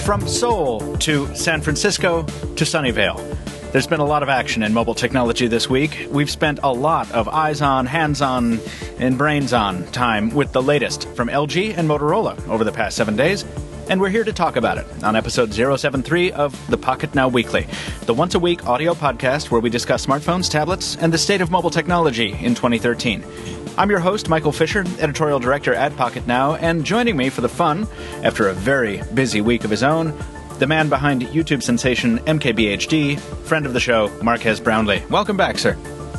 From Seoul to San Francisco to Sunnyvale, there's been a lot of action in mobile technology this week. We've spent a lot of eyes on, hands on, and brains on time with the latest from LG and Motorola over the past 7 days, and we're here to talk about it on episode 073 of the Pocketnow Weekly, the once-a-week audio podcast where we discuss smartphones, tablets, and the state of mobile technology in 2013. I'm your host, Michael Fisher, editorial director at Pocketnow, and joining me for the fun, after a very busy week of his own, the man behind YouTube sensation MKBHD, friend of the show, Marques Brownlee. Welcome back, sir.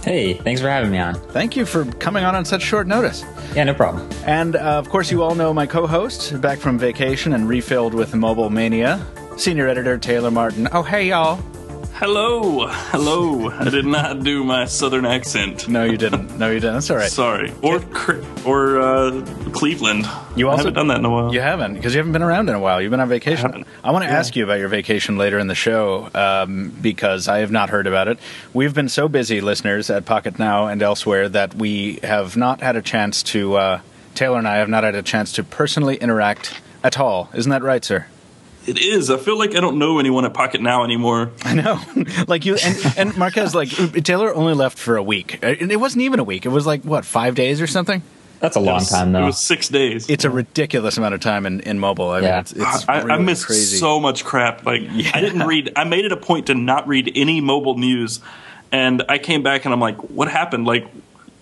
Hey, thanks for having me on. Thank you for coming on such short notice. Yeah, no problem. And, of course, you all know my co-host, back from vacation and refilled with mobile mania, senior editor Taylor Martin. Oh, hey, y'all. Hello. I did not do my southern accent. No, you didn't. That's all right. Sorry. Or Cleveland. You also I haven't done that in a while. You haven't, because you haven't been around in a while. You've been on vacation. I want to ask you about your vacation later in the show, because I have not heard about it. We've been so busy, listeners, at Pocketnow and elsewhere, that we have not had a chance to, Taylor and I have not had a chance to personally interact at all. Isn't that right, sir? It is. I feel like I don't know anyone at Pocketnow anymore. I know. Like you and Marques, like Taylor only left for a week. It wasn't even a week. It was like, what, 5 days or something? That's a long time, though. It was 6 days. It's a ridiculous amount of time in mobile. I mean, it's really I missed crazy. So much crap. Like, I didn't read. I made it a point to not read any mobile news, and I came back and I'm like, what happened? Like,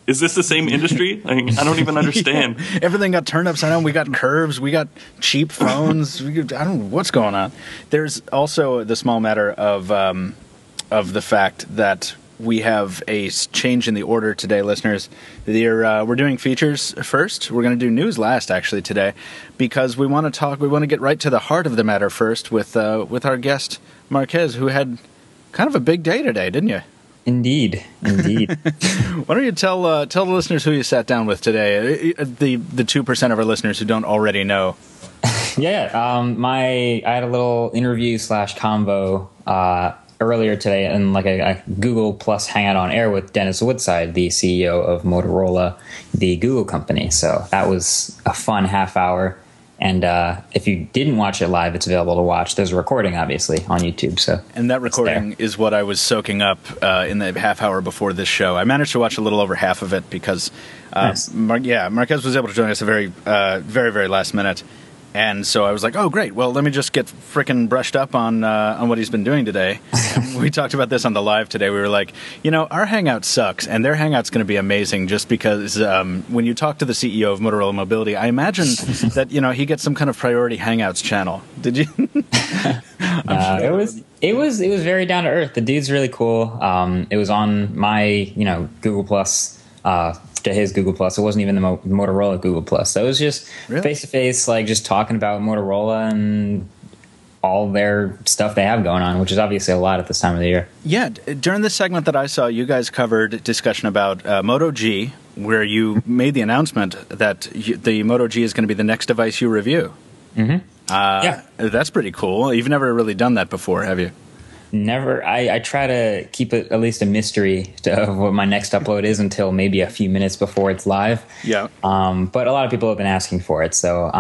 is this the same industry? Like, I don't even understand. Yeah. Everything got turned upside down. We got curves. We got cheap phones. I don't know what's going on. There's also the small matter of the fact that we have a change in the order today, listeners. We're doing features first. We're going to do news last, actually, today, because we want to talk. We want to get right to the heart of the matter first with our guest Marques, who had kind of a big day today, didn't you? Indeed. Why don't you tell the listeners who you sat down with today? The 2% of our listeners who don't already know. Yeah. I had a little interview / convo earlier today in like a Google Plus Hangout on Air with Dennis Woodside, the CEO of Motorola, the Google company. So that was a fun half hour. And if you didn't watch it live, it's available to watch. There's a recording, obviously, on YouTube. And that recording is what I was soaking up in the half hour before this show. I managed to watch a little over half of it because, nice. Marques was able to join us a very, very last minute. And so I was like, oh, great. Well, let me just get frickin' brushed up on what he's been doing today. We talked about this on the live today. We were like, our Hangout sucks, and their Hangout's going to be amazing just because when you talk to the CEO of Motorola Mobility, I imagine that, he gets some kind of priority Hangouts channel. Did you? It was very down to earth. The dude's really cool. It was on my, Google Plus to his Google Plus. It wasn't even the Motorola Google Plus. So it was just face to face, like just talking about Motorola and all their stuff they have going on, which is obviously a lot at this time of the year. Yeah, during this segment that I saw, you guys covered discussion about Moto G, where you made the announcement that the Moto G is going to be the next device you review. Mm-hmm. That's pretty cool. You've never really done that before, have you? Never. I try to keep it at least a mystery of what my next upload is until maybe a few minutes before it's live. Yeah. But a lot of people have been asking for it, so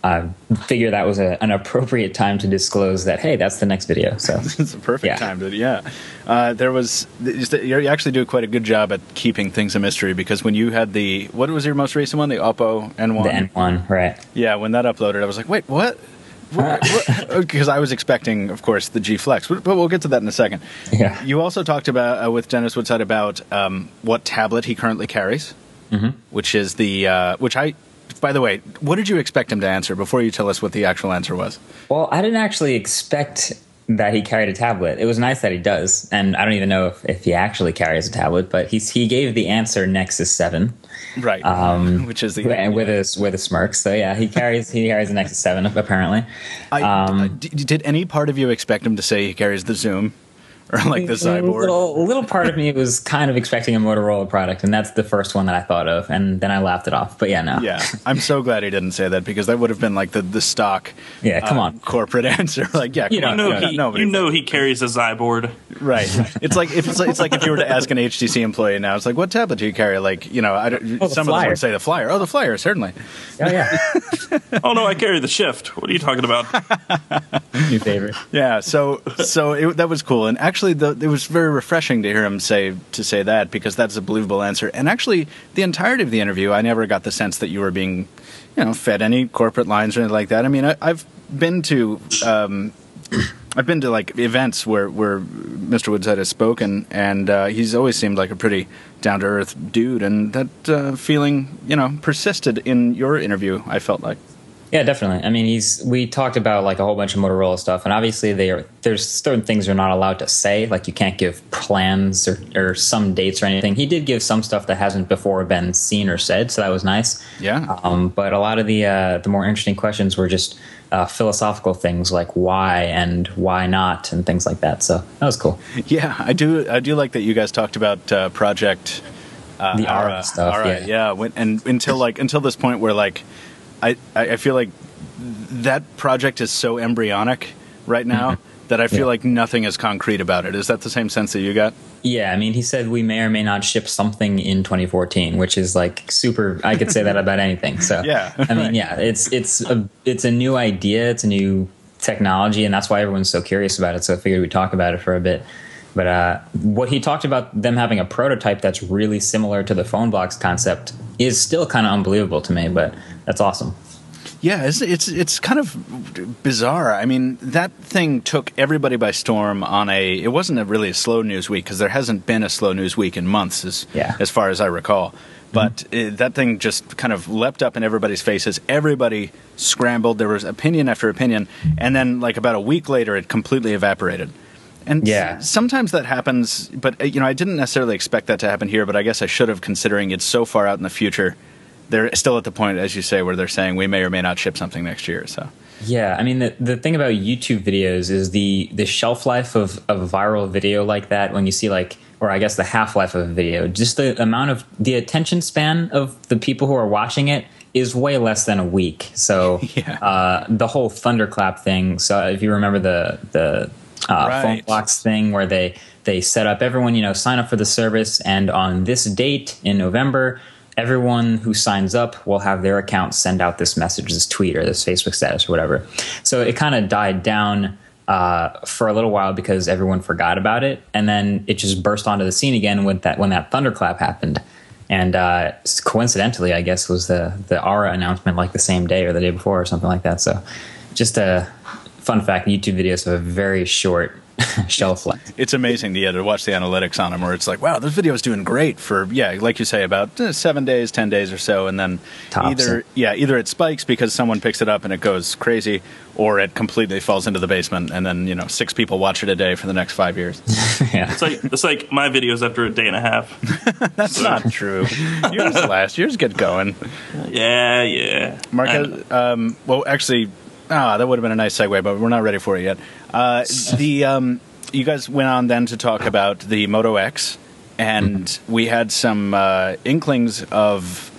I figure that was an appropriate time to disclose that, hey, that's the next video. So it's a perfect time to, you actually do quite a good job at keeping things a mystery, because when you had what was your most recent one? The Oppo N1? The N1, right. Yeah, when that uploaded, I was like, wait, what? Because I was expecting, of course, the G Flex, but we'll get to that in a second. Yeah. You also talked about with Dennis Woodside about what tablet he currently carries, which is by the way, what did you expect him to answer before you tell us what the actual answer was? Well, I didn't actually expect that he carried a tablet. It was nice that he does, and I don't even know if he actually carries a tablet, but he gave the answer Nexus 7. Right, which is with a smirk. So yeah, he carries a Nexus 7 apparently. Did any part of you expect him to say he carries the Zoom? or like the Cyborg? A little part of me was kind of expecting a Motorola product, and that's the first one that I thought of, and then I laughed it off. But yeah, no. Yeah, I'm so glad he didn't say that, because that would have been like the stock come on, corporate answer. Like, yeah, come on. You know he carries a Zyborg. Right. It's like if you were to ask an HTC employee now, it's like, what tablet do you carry? Like, some of them would say the Flyer. Oh, the Flyer, certainly. Oh, yeah. Oh, no, I carry the Shift. What are you talking about? New favorite. Yeah, so that was cool. And actually, it was very refreshing to hear him say that, because that's a believable answer. And actually, the entirety of the interview, I never got the sense that you were being, fed any corporate lines or anything like that. I mean, I've been to like events where Mr. Woodside has spoken, and he's always seemed like a pretty down-to-earth dude, and that feeling, persisted in your interview, I felt like. Yeah, definitely. I mean, we talked about like a whole bunch of Motorola stuff, and obviously there's certain things you're not allowed to say, like you can't give plans or some dates or anything. He did give some stuff that hasn't before been seen or said, so that was nice. Yeah. But a lot of the more interesting questions were just philosophical things like why and why not and things like that. So that was cool. Yeah, I do like that you guys talked about Project the Aura stuff. Aura, yeah. And until this point where like I feel like that project is so embryonic right now that I feel like nothing is concrete about it. Is that the same sense that you got? Yeah, I mean, he said we may or may not ship something in 2014, which is like super. I could say that about anything. So yeah, I mean, yeah, it's a new idea, it's a new technology, and that's why everyone's so curious about it. So I figured we'd talk about it for a bit. But what he talked about them having a prototype that's really similar to the phone box concept is still kind of unbelievable to me. But that's awesome. Yeah, it's kind of bizarre. I mean, that thing took everybody by storm it wasn't really a slow news week, because there hasn't been a slow news week in months as far as I recall. But that thing just kind of leapt up in everybody's faces. Everybody scrambled. There was opinion after opinion. And then like about a week later, it completely evaporated. And sometimes that happens, but I didn't necessarily expect that to happen here, but I guess I should have, considering it's so far out in the future. They're still at the point, as you say, where they're saying we may or may not ship something next year. So yeah, I mean, the thing about YouTube videos is the shelf life of a viral video like that, when you see or I guess the half-life of a video, just the attention span of the people who are watching it is way less than a week. So the whole thunderclap thing. So if you remember the phone box thing where they set up everyone, sign up for the service, and on this date in November, everyone who signs up will have their account send out this message, this tweet or this Facebook status or whatever. So it kind of died down for a little while because everyone forgot about it, and then it just burst onto the scene again when that thunderclap happened. And coincidentally, I guess, was the Aura announcement like the same day or the day before or something like that. So just a fun fact, YouTube videos have a very short shelf life. It's amazing to watch the analytics on them, where it's like, wow, this video is doing great for, like you say, about 7 days, 10 days or so, and then either it spikes because someone picks it up and it goes crazy, or it completely falls into the basement, and then 6 people watch it a day for the next 5 years. Yeah, it's like my videos after a day and a half. That's not true. Yours last. Yours get going. Yeah. Marques, well, actually, that would have been a nice segue, but we're not ready for it yet. You guys went on then to talk about the Moto X, and we had some inklings of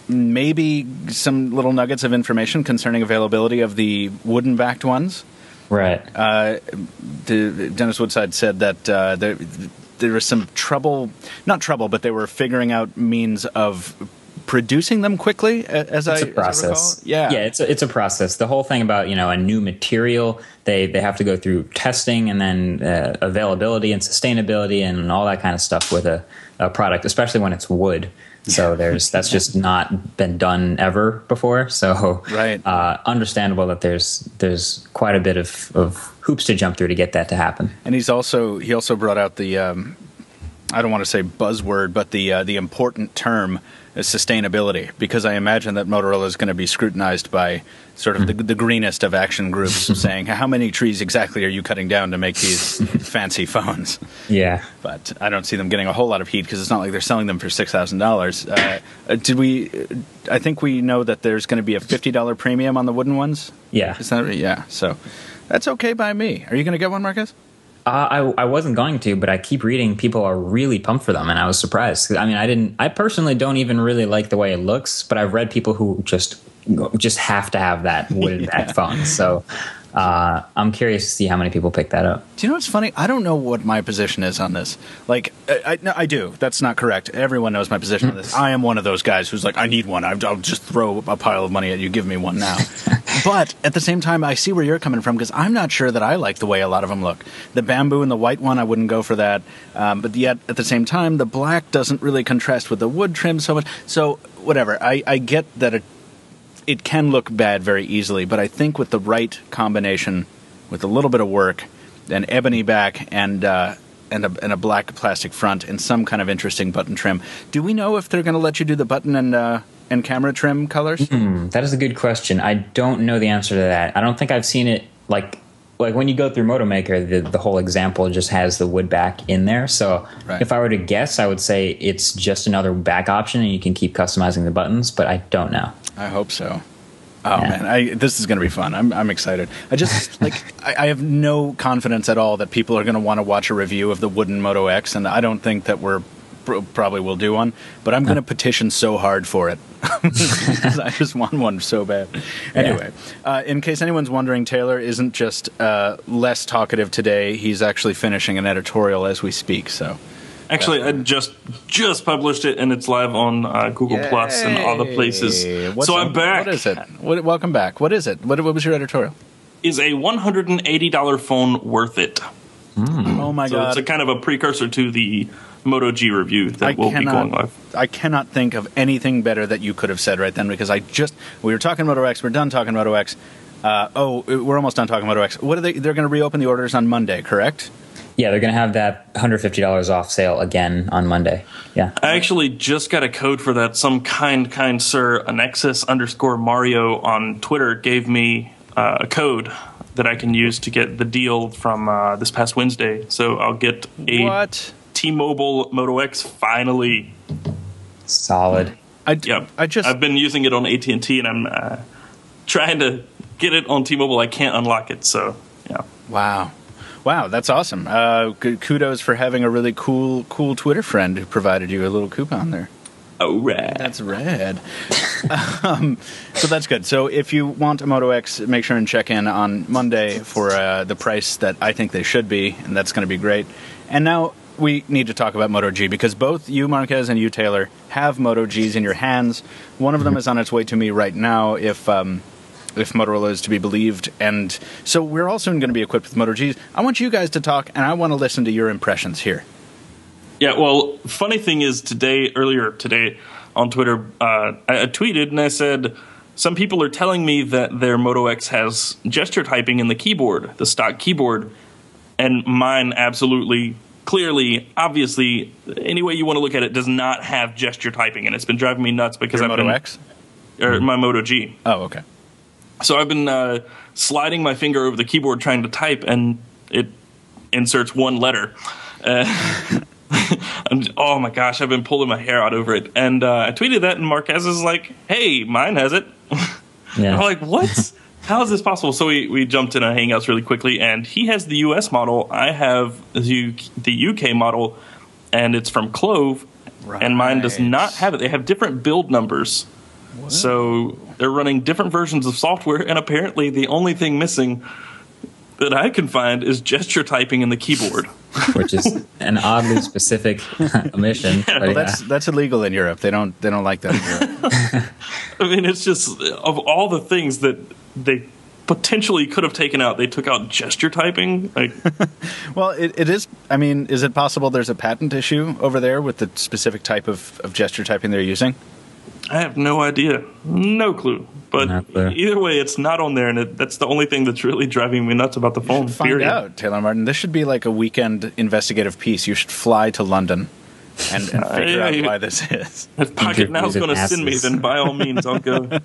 maybe some little nuggets of information concerning availability of the wooden-backed ones. Right. Dennis Woodside said that there was some not trouble, but they were figuring out means of producing them quickly, it's a process. It's a process. The whole thing about a new material, they have to go through testing and then availability and sustainability and all that kind of stuff with a product, especially when it's wood. So that's just not been done ever before. So understandable that there's quite a bit of hoops to jump through to get that to happen. And he also brought out the I don't want to say buzzword, but the important term is sustainability, because I imagine that Motorola is going to be scrutinized by sort of the greenest of action groups saying, how many trees exactly are you cutting down to make these fancy phones? Yeah. But I don't see them getting a whole lot of heat, because it's not like they're selling them for $6,000. I think we know that there's going to be a $50 premium on the wooden ones? Yeah. Is that right? Yeah. So that's okay by me. Are you going to get one, Marques? I wasn't going to, but I keep reading people are really pumped for them, and I was surprised. I mean, I personally don't even really like the way it looks, but I've read people who just have to have that wooden back phone. So I'm curious to see how many people pick that up. Do you know what's funny? I don't know what my position is on this. Like, I do. That's not correct. Everyone knows my position on this. I am one of those guys who's like, I need one. I'll just throw a pile of money at you. Give me one now. But at the same time, I see where you're coming from, because I'm not sure that I like the way a lot of them look. The bamboo and the white one, I wouldn't go for that. But yet, at the same time, the black doesn't really contrast with the wood trim so much. So, whatever. I get that it can look bad very easily, but I think with the right combination, with a little bit of work, an ebony back and a black plastic front and some kind of interesting button trim. Do we know if they're going to let you do the button and camera trim colors? That is a good question. I don't know the answer to that. I don't think I've seen it like when you go through Moto Maker, the whole example just has the wood back in there. So if I were to guess, I would say it's just another back option and you can keep customizing the buttons, but I don't know. I hope so. Oh, man, this is going to be fun. I'm excited. I just, I have no confidence at all that people are going to want to watch a review of the wooden Moto X, and I don't think that we're probably will do one, but I'm going to petition so hard for it. I just want one so bad. Anyway, in case anyone's wondering, Taylor isn't just less talkative today. He's actually finishing an editorial as we speak, so... Actually, I just published it, and it's live on Google Plus and all the places. So I'm back. What is it? Welcome back. What is it? What was your editorial? Is a $180 phone worth it? Oh, my God. So it's a kind of a precursor to the Moto G review that will be going live. I cannot think of anything better that you could have said right then, because we were talking Moto X, we're done talking Moto X. We're almost done talking Moto X. What are they're going to reopen the orders on Monday, correct? Yeah, they're going to have that $150 off sale again on Monday. Yeah. I actually just got a code for that. Some kind sir, Anexus_Mario on Twitter gave me a code that I can use to get the deal from this past Wednesday. So I'll get a T-Mobile Moto X finally. Solid. I've been using it on AT&T, and I'm trying to get it on T-Mobile. I can't unlock it, so yeah. Wow, that's awesome. Kudos for having a really cool Twitter friend who provided you a little coupon there. Oh, rad. That's rad. So that's good. So if you want a Moto X, make sure and check in on Monday for the price that I think they should be, and that's going to be great. And now we need to talk about Moto G, because both you, Marques, and you, Taylor, have Moto Gs in your hands. One of them is on its way to me right now, if Motorola is to be believed. And so we're all soon going to be equipped with Moto Gs. I want you guys to talk, and I want to listen to your impressions here. Yeah, well, funny thing is, earlier today on Twitter, I tweeted and I said, some people are telling me that their Moto X has gesture typing in the keyboard, the stock keyboard, and mine absolutely, clearly, obviously, any way you want to look at it, does not have gesture typing, and it's been driving me nuts because Moto X? Or my Moto G. Oh, okay. So I've been sliding my finger over the keyboard trying to type, and it inserts one letter. Oh my gosh, I've been pulling my hair out over it. And I tweeted that, and Marques is like, hey, mine has it. Yeah. I'm like, what? How is this possible? So we jumped in on Hangouts really quickly, and he has the US model. I have the UK model, and it's from Clove, and mine does not have it. They have different build numbers. Whoa. So they're running different versions of software, and apparently the only thing missing that I can find is gesture typing in the keyboard. Which is an oddly specific omission. Yeah. Well, that's illegal in Europe. They don't like that in Europe. I mean, it's just, of all the things that they potentially could have taken out, they took out gesture typing. Like, well, it is. I mean, is it possible there's a patent issue over there with the specific type of gesture typing they're using? I have no idea. No clue. But either way, it's not on there, and that's the only thing that's really driving me nuts about the phone. Find out, Taylor Martin. This should be like a weekend investigative piece. You should fly to London and figure out why this is. If Pocketnow is going to send me, then by all means, I'll go.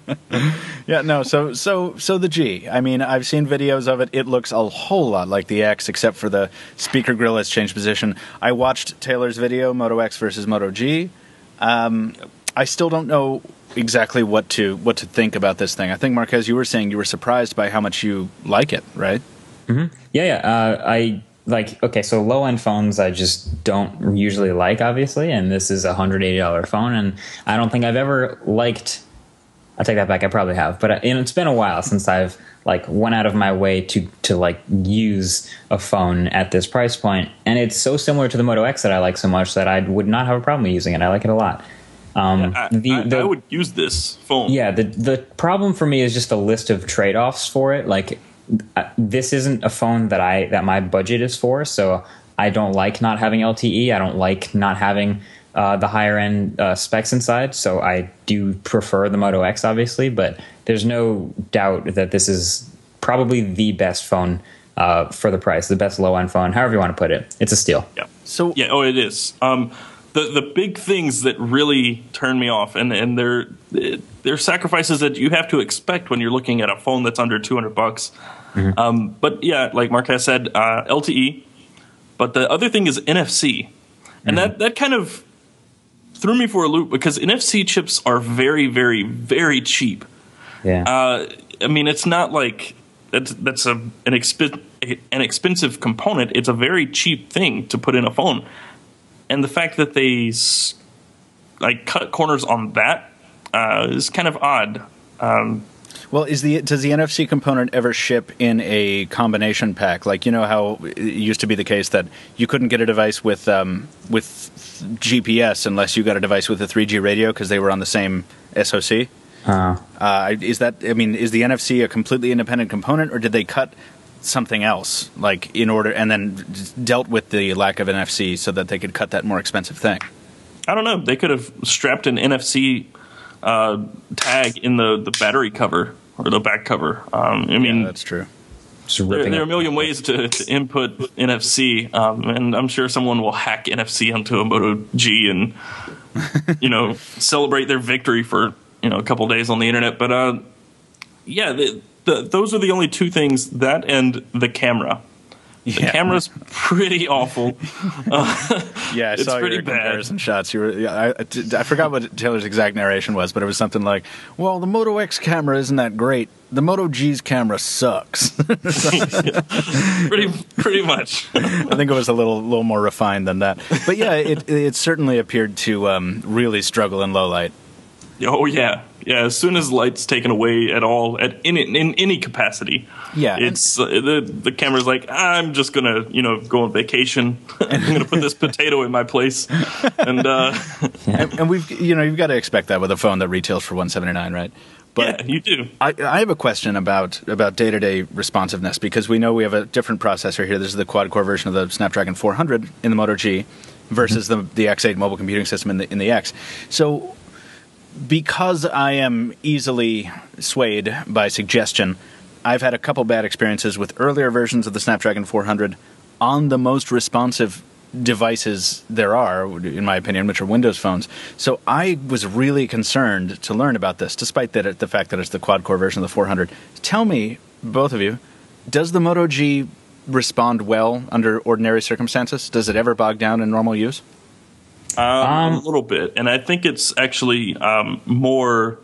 Yeah, no. So the G. I mean, I've seen videos of it. It looks a whole lot like the X, except for the speaker grill has changed position. I watched Taylor's video, Moto X versus Moto G. I still don't know exactly what to think about this thing. I think, Marques, you were saying you were surprised by how much you like it, right? Mm-hmm. Yeah. like, okay, so low-end phones I just don't usually like, obviously, and this is a $180 phone, and I don't think I've ever liked... I take that back, I probably have, but it's been a while since I've like went out of my way to like use a phone at this price point, and it's so similar to the Moto X that I like so much that I would not have a problem using it. I like it a lot. I would use this phone. Yeah, the problem for me is just a list of trade-offs for it. Like, this isn't a phone that my budget is for, so I don't like not having LTE. I don't like not having the higher end specs inside, so I do prefer the Moto X, obviously, but there's no doubt that this is probably the best phone for the price, the best low end phone, however you want to put it. It's a steal. Yeah. So it is. The big things that really turn me off, and they're sacrifices that you have to expect when you're looking at a phone that's under $200. Mm-hmm. But yeah, like Marques said, LTE. But the other thing is NFC, and that kind of threw me for a loop because NFC chips are very, very, very cheap. Yeah. I mean, it's not like that's an expensive component. It's a very cheap thing to put in a phone, and the fact that they like cut corners on that is kind of odd. Well, does the NFC component ever ship in a combination pack? Like, you know how it used to be the case that you couldn't get a device with GPS unless you got a device with a 3G radio because they were on the same SoC? Is the NFC a completely independent component, or did they cut something else, like in order, and then dealt with the lack of NFC so that they could cut that more expensive thing? I don't know. They could have strapped an NFC tag in the battery cover or the back cover. Yeah, that's true. There are a million ways to input NFC, and I'm sure someone will hack NFC onto a Moto G and celebrate their victory for a couple days on the internet. But those are the only two things, that and the camera. The camera's pretty awful. Yeah, I saw your comparison shots. I forgot what Taylor's exact narration was, but it was something like, well, the Moto X camera isn't that great. The Moto G's camera sucks. Pretty much. I think it was a little more refined than that. But yeah, it certainly appeared to really struggle in low light. Oh, yeah. Yeah, as soon as light's taken away at all, in any capacity, it's the camera's like, I'm just gonna go on vacation. I'm gonna put this potato in my place, and we've you've got to expect that with a phone that retails for $179, right? But yeah, you do. I have a question about day-to-day responsiveness, because we know we have a different processor here. This is the quad-core version of the Snapdragon 400 in the Moto G versus the X8 mobile computing system in the X. So, because I am easily swayed by suggestion, I've had a couple bad experiences with earlier versions of the Snapdragon 400 on the most responsive devices there are, in my opinion, which are Windows phones. So I was really concerned to learn about this, despite the fact that it's the quad-core version of the 400. Tell me, both of you, does the Moto G respond well under ordinary circumstances? Does it ever bog down in normal use? A little bit, and I think it's actually more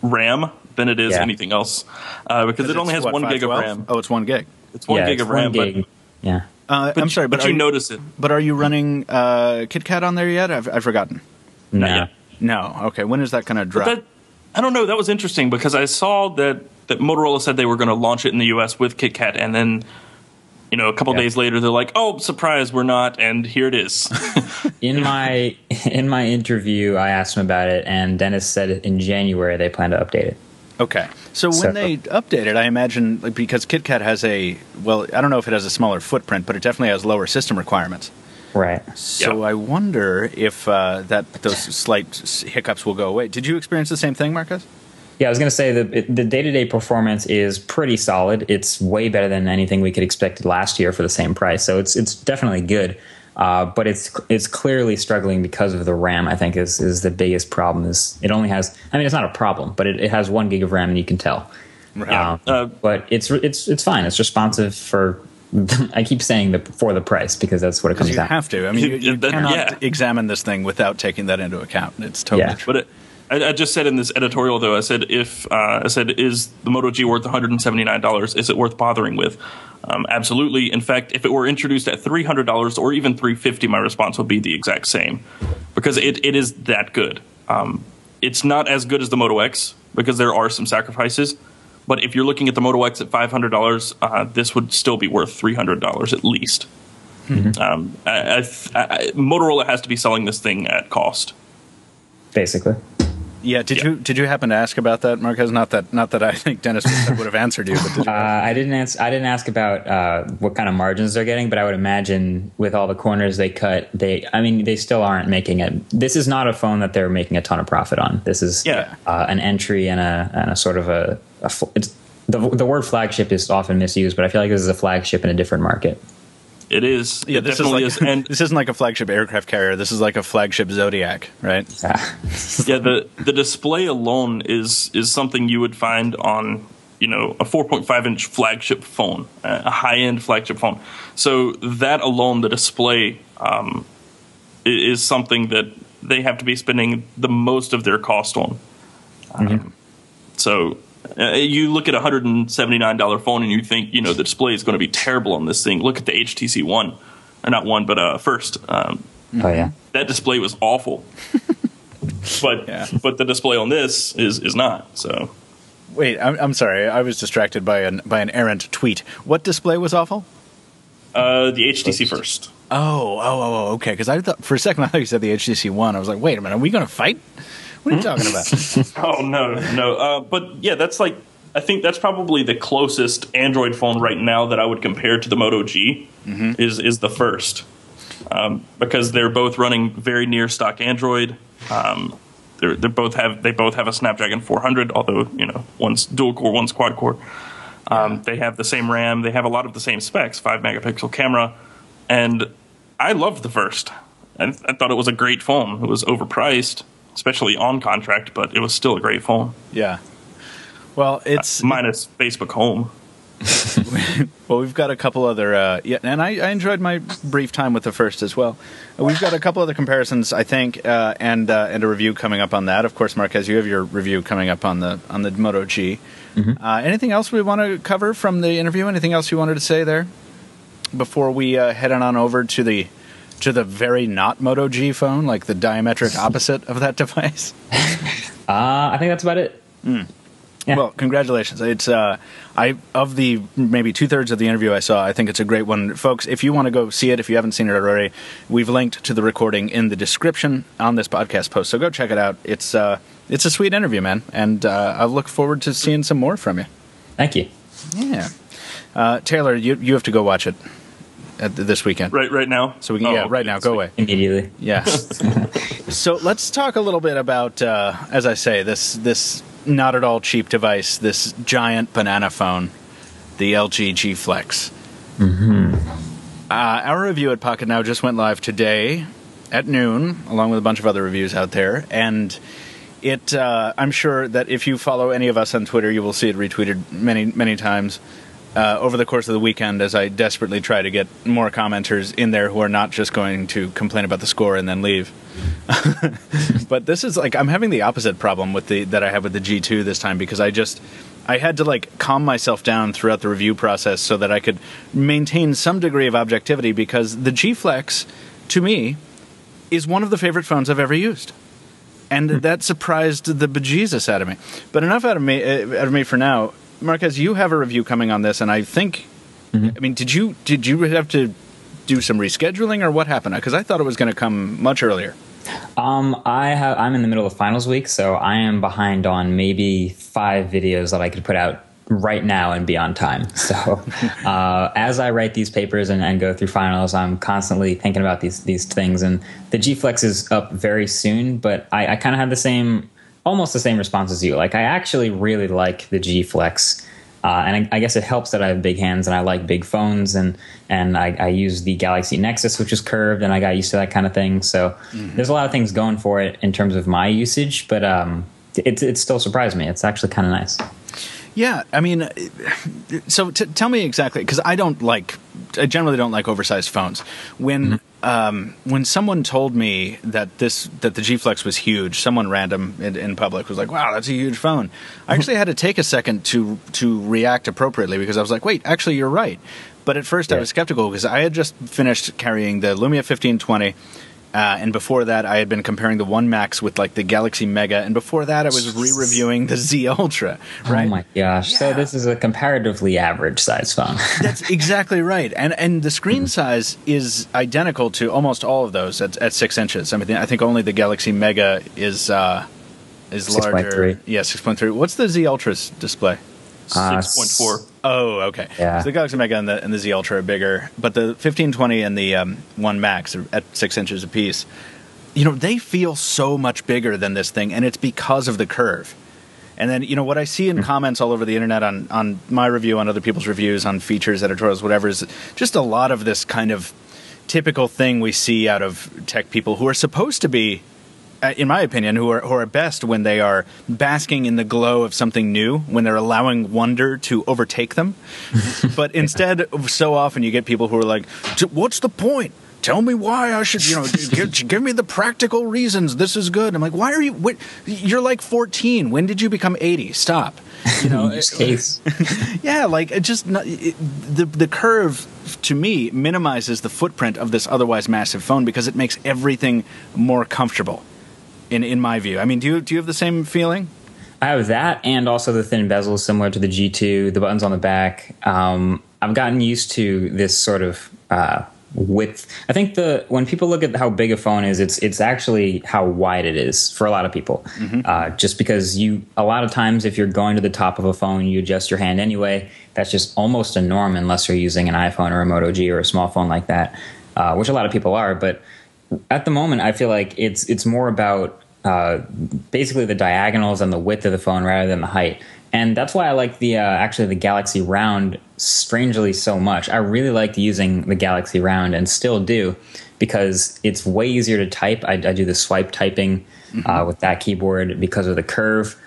RAM than it is anything else, because it only has 1 gig of RAM. Oh, it's 1 gig. It's 1 gig of RAM, but I'm sorry, but you notice it. But are you running KitKat on there yet? I've forgotten. No. No. Okay. When is that going to drop? I don't know. That was interesting because I saw that Motorola said they were going to launch it in the US with KitKat, and then a couple days later they're like, "Oh, surprise, we're not," and here it is. In my interview, I asked him about it, and Dennis said in January they plan to update it. Okay. So when they update it, I imagine, because KitKat has I don't know if it has a smaller footprint, but it definitely has lower system requirements. Right. So I wonder if those slight hiccups will go away. Did you experience the same thing, Marques? Yeah, I was going to say the day-to-day performance is pretty solid. It's way better than anything we could expect last year for the same price. So it's definitely good. But it's clearly struggling because of the RAM. I think is the biggest problem. Is it only has? I mean, it's not a problem, but it has 1 gig of RAM, and you can tell. Right. But it's fine. It's responsive for. I keep saying for the price because that's what it comes down. You have to. I mean, you cannot examine this thing without taking that into account. It's totally true. But I just said in this editorial, though, I said, is the Moto G worth $179? Is it worth bothering with? Absolutely. In fact, if it were introduced at $300 or even $350, my response would be the exact same, because it is that good. It's not as good as the Moto X because there are some sacrifices. But if you're looking at the Moto X at $500, this would still be worth $300 at least. Mm-hmm. Motorola has to be selling this thing at cost, basically. Yeah. Did you happen to ask about that, Marques? Not that I think Dennis would have answered you. But did you I didn't ask about what kind of margins they're getting, but I would imagine with all the corners they cut, they still aren't making it. This is not a phone that they're making a ton of profit on. This is an entry and a sort of the word flagship is often misused, but I feel like this is a flagship in a different market. It is. Yeah, this isn't like a flagship aircraft carrier. This is like a flagship Zodiac, right? Yeah, the display alone is something you would find on, a 4.5-inch flagship phone, a high-end flagship phone. So that alone, the display, is something that they have to be spending the most of their cost on. So you look at a $179 phone and you think, the display is going to be terrible on this thing. Look at the HTC One, or not One, but First. That display was awful. but the display on this is not. So wait, I'm sorry, I was distracted by an errant tweet. What display was awful? The HTC First. Oh, okay. Because I thought for a second I thought you said the HTC One. I was like, wait a minute, are we going to fight? What are you talking about? Oh, no. But yeah, I think that's probably the closest Android phone right now that I would compare to the Moto G is the First. Because they're both running very near stock Android. They both have a Snapdragon 400, although, one's dual core, one's quad core. They have the same RAM. They have a lot of the same specs, 5-megapixel camera. And I loved the First. I thought it was a great phone. It was overpriced, especially on contract, but it was still a great phone. Yeah. Well, it's minus Facebook Home. Well, we've got a couple other, and I enjoyed my brief time with the First as well. We've got a couple other comparisons, I think, and a review coming up on that. Of course, Marques, you have your review coming up on the Moto G. Anything else we want to cover from the interview? Anything else you wanted to say there before we head on over to the very not Moto G phone, like the diametric opposite of that device? I think that's about it. Yeah. Well, congratulations. It's of the maybe 2/3 of the interview I saw, I think it's a great one. Folks, if you want to go see it, if you haven't seen it already, we've linked to the recording in the description on this podcast post, so go check it out. It's a sweet interview, man, and I look forward to seeing some more from you. Thank you. Yeah. Taylor, you have to go watch it this weekend. Right now? So we can, right now. Go away. Immediately. Yeah. So let's talk a little bit about, as I say, this not at all cheap device, this giant banana phone, the LG G Flex. Our review at Pocketnow just went live today at noon, along with a bunch of other reviews out there, and I'm sure that if you follow any of us on Twitter, you will see it retweeted many, many times over the course of the weekend, as I desperately try to get more commenters in there who are not just going to complain about the score and then leave. But this is I'm having the opposite problem that I had with the G2 this time, because I had to calm myself down throughout the review process so that I could maintain some degree of objectivity, because the G Flex, to me, is one of the favorite phones I've ever used. And that surprised the bejesus out of me. But enough out of me for now. Marques, you have a review coming on this, and I think, I mean, did you have to do some rescheduling, or what happened? Because I thought it was going to come much earlier. I'm in the middle of finals week, so I am behind on maybe 5 videos that I could put out right now and be on time. So as I write these papers and go through finals, I'm constantly thinking about these things. And the G Flex is up very soon, but I kind of had almost the same response as you. I actually really like the G Flex. And I guess it helps that I have big hands and I like big phones, and I use the Galaxy Nexus, which is curved, and I got used to that kind of thing. So there's a lot of things going for it in terms of my usage, but it still surprised me. It's actually kind of nice. Yeah, I mean, so tell me exactly, because I generally don't like oversized phones. When when someone told me that the G Flex was huge, someone random in public was like, "Wow, that's a huge phone." I actually had to take a second to react appropriately, because I was like, "Wait, actually, you're right." But at first, I was skeptical because I had just finished carrying the Lumia 1520. And before that, I had been comparing the One Max with like the Galaxy Mega, and before that, I was re-reviewing the Z Ultra. Right? Oh my gosh! Yeah. So this is a comparatively average size phone. That's exactly right, and the screen size is identical to almost all of those at 6 inches. I mean, I think only the Galaxy Mega is larger. 6.3. Yeah, 6.3. What's the Z Ultra's display? 6.4. Oh, okay. Yeah. So the Galaxy Mega and the Z Ultra are bigger, but the 1520 and the One Max are at 6 inches apiece. You know, they feel so much bigger than this thing, and it's because of the curve. And then, you know, what I see in comments all over the internet on my review, on other people's reviews, on features, editorials, whatever, is just a lot of this kind of typical thing we see out of tech people who are supposed to be, in my opinion, who are best when they are basking in the glow of something new, when they're allowing wonder to overtake them. But instead, so often you get people who are like, "What's the point? Tell me why I should, give me the practical reasons this is good." I'm like, "Why are you? You're like 14. When did you become 80? Stop." You know, yeah, like the curve to me minimizes the footprint of this otherwise massive phone because it makes everything more comfortable. In my view, I mean, do you have the same feeling? I have that, and also the thin bezel, similar to the G2, the buttons on the back. I've gotten used to this sort of width. I think when people look at how big a phone is, it's actually how wide it is for a lot of people. Mm-hmm. Just because a lot of times if you're going to the top of a phone, you adjust your hand anyway. That's just almost a norm unless you're using an iPhone or a Moto G or a small phone like that, which a lot of people are. But at the moment, I feel like it's more about basically the diagonals and the width of the phone rather than the height. And that's why I like the Galaxy Round strangely so much. I really liked using the Galaxy Round and still do, because it's way easier to type. I do the swipe typing with that keyboard because of the curve.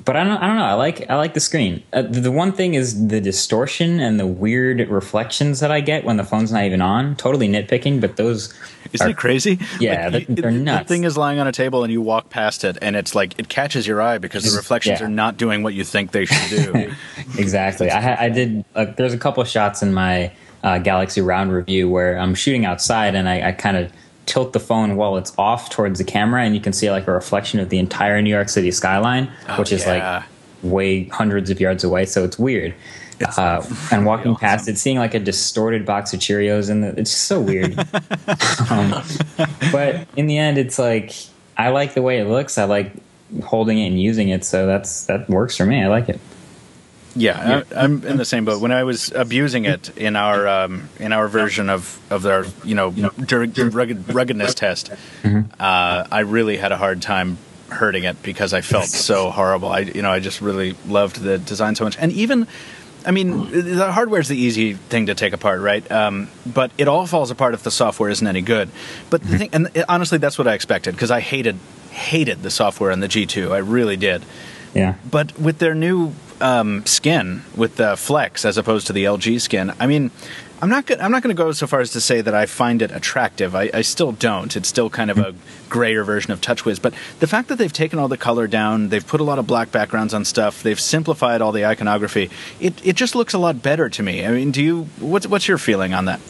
But I don't know. I like the screen. The one thing is the distortion and the weird reflections that I get when the phone's not even on. Totally nitpicking, but those isn't it crazy? Yeah, like, they're nuts. The thing is lying on a table and you walk past it, and it's like it catches your eye because the reflections are not doing what you think they should do. Exactly. I did. There's a couple of shots in my Galaxy Round review where I'm shooting outside and I kind of tilt the phone while it's off towards the camera, and you can see like a reflection of the entire New York City skyline, which is like way hundreds of yards away. So it's weird. And walking really past it, seeing like a distorted box of Cheerios, and it's just so weird. But in the end, it's like I like the way it looks. I like holding it and using it, so that works for me. I like it. Yeah, I'm in the same boat. When I was abusing it in our version of our ruggedness test, I really had a hard time hurting it because I felt so horrible. I just really loved the design so much, and even. I mean, the hardware is the easy thing to take apart, right? But it all falls apart if the software isn't any good. But the thing, and honestly, that's what I expected, because I hated the software on the G2. I really did. Yeah. But with their new skin, with the Flex as opposed to the LG skin, I mean, I'm not going to go so far as to say that I find it attractive. I still don't. It's still kind of a grayer version of TouchWiz. But the fact that they've taken all the color down, they've put a lot of black backgrounds on stuff, they've simplified all the iconography, it just looks a lot better to me. I mean, what's your feeling on that?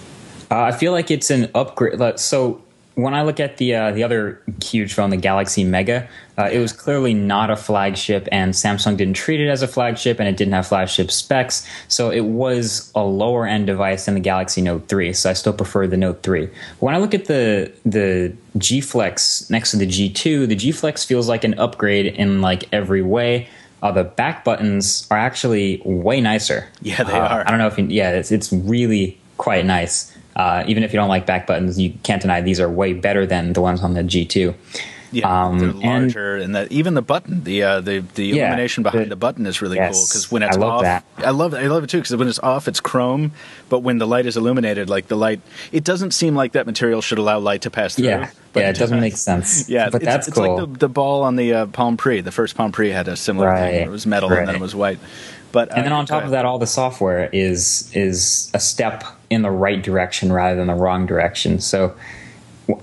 I feel like it's an upgrade. So when I look at the other huge phone, the Galaxy Mega, it was clearly not a flagship, and Samsung didn't treat it as a flagship, and it didn't have flagship specs. So it was a lower end device than the Galaxy Note 3. So I still prefer the Note 3. When I look at the G Flex next to the G2, the G Flex feels like an upgrade in like every way. The back buttons are actually way nicer. Yeah, they are. I don't know if it's really quite nice. Even if you don't like back buttons, you can't deny these are way better than the ones on the G2. Yeah, they're larger, and even the button, the illumination behind the button is really cool, because when it's off, I love it too, because when it's off, it's chrome, but when the light is illuminated, like the light, it doesn't seem like that material should allow light to pass through. Yeah, but it doesn't make sense. Yeah, but that's cool. It's like the ball on the Palm Pre. The first Palm Pre had a similar thing. It was metal and then it was white. But and then on top of that, all the software is a step in the right direction rather than the wrong direction. So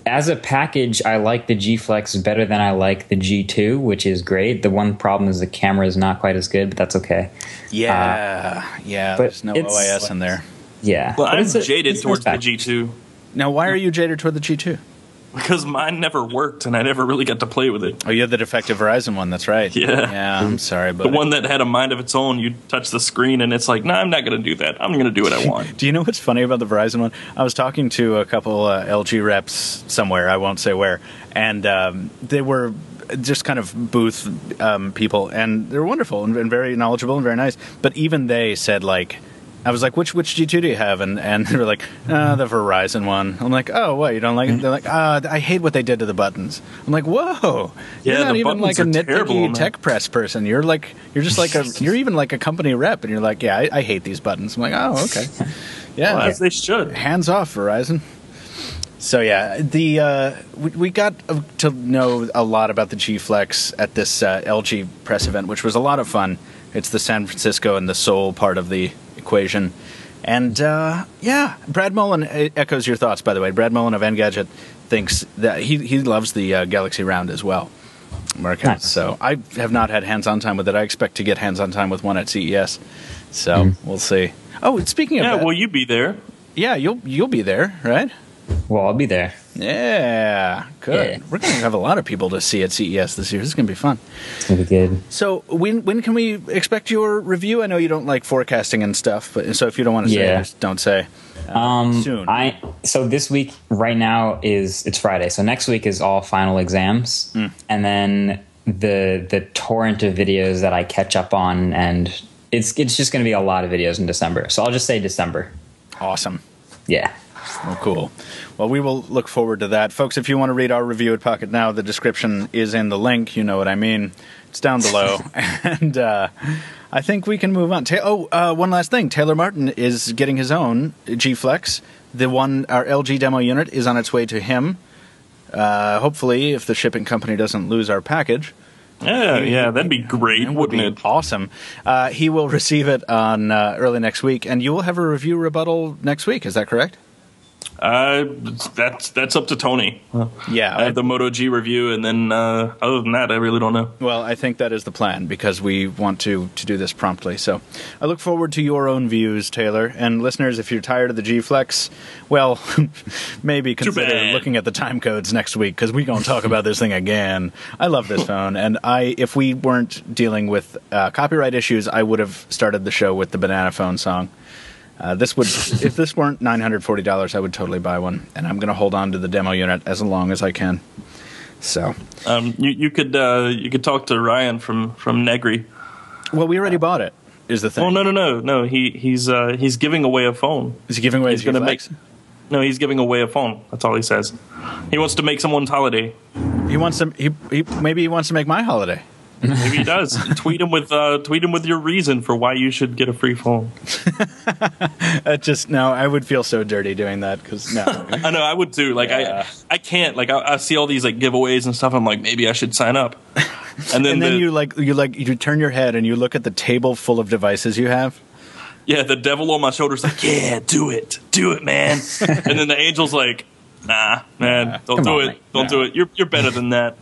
as a package, I like the G Flex better than I like the G2, which is great. The one problem is the camera is not quite as good, but that's okay. Yeah, but there's no OIS in there. Yeah. Well, I'm jaded towards the G2. Now, why are you jaded toward the G2? Because mine never worked, and I never really got to play with it. Oh, you had the defective Verizon one. That's right. Yeah. I'm sorry, but the one that had a mind of its own. You touch the screen, and it's like, no, I'm not going to do that. I'm going to do what I want. Do you know what's funny about the Verizon one? I was talking to a couple LG reps somewhere. I won't say where, and they were just kind of booth people, and they were wonderful and very knowledgeable and very nice. But even they said, like, I was like, which G2 do you have? And they were like, the Verizon one. I'm like, oh, what, you don't like it? They're like, I hate what they did to the buttons. I'm like, whoa. Yeah, you're not the even like a nitpicky tech press person. You're just like you're even like a company rep, and you're like, yeah, I hate these buttons. I'm like, oh, okay. Yeah. Well, as they should. Hands off, Verizon. So yeah, we got to know a lot about the G Flex at this LG press event, which was a lot of fun. It's the San Francisco and the Seoul part of the equation. And Brad Mullen echoes your thoughts, by the way. Brad Mullen of Engadget thinks that he loves the Galaxy Round as well, Marques. Nice. So I have not had hands-on time with it. I expect to get hands-on time with one at CES. So we'll see. Oh, speaking of that, will you be there? Yeah, you'll be there, right? Well, I'll be there. Yeah, good. Yeah. We're going to have a lot of people to see at CES this year. This is going to be fun. It's going to be good. So when can we expect your review? I know you don't like forecasting and stuff, but so if you don't want to say, just don't say. Soon. So this week, right now, it's Friday. So next week is all final exams, and then the torrent of videos that I catch up on, and it's just going to be a lot of videos in December. So I'll just say December. Awesome. Yeah. Oh, cool. Well, we will look forward to that. Folks, if you want to read our review at Pocketnow, the description is in the link. You know what I mean. It's down below. And I think we can move on. One last thing. Taylor Martin is getting his own G Flex. Our LG demo unit is on its way to him. Hopefully, if the shipping company doesn't lose our package. Yeah, that'd be great, wouldn't it? Awesome. He will receive it on early next week, and you will have a review rebuttal next week. Is that correct? That's up to Tony. Yeah, I have the Moto G review, and then other than that, I really don't know. Well, I think that is the plan because we want to do this promptly. So I look forward to your own views, Taylor. And listeners, if you're tired of the G Flex, well, maybe consider looking at the time codes next week because we're going to talk about this thing again. I love this phone, and if we weren't dealing with copyright issues, I would have started the show with the Banana Phone song. If this weren't $940, I would totally buy one, and I'm going to hold on to the demo unit as long as I can. So, you could talk to Ryan from Negri. Well, we already bought it. Is the thing? Oh no! He's giving away a phone. Is he giving away? He's going to make. No, he's giving away a phone. That's all he says. He wants to make someone's holiday. He wants to. Maybe he wants to make my holiday. Maybe he does. Tweet him with your reason for why you should get a free phone. I would feel so dirty doing that because no. I know I would too. Like I can't. Like I see all these like giveaways and stuff. I'm like maybe I should sign up. And then you turn your head and you look at the table full of devices you have. Yeah, the devil on my shoulder's like, yeah, do it, man. And then the angel's like, nah, man, don't do it. Do it. You're better than that.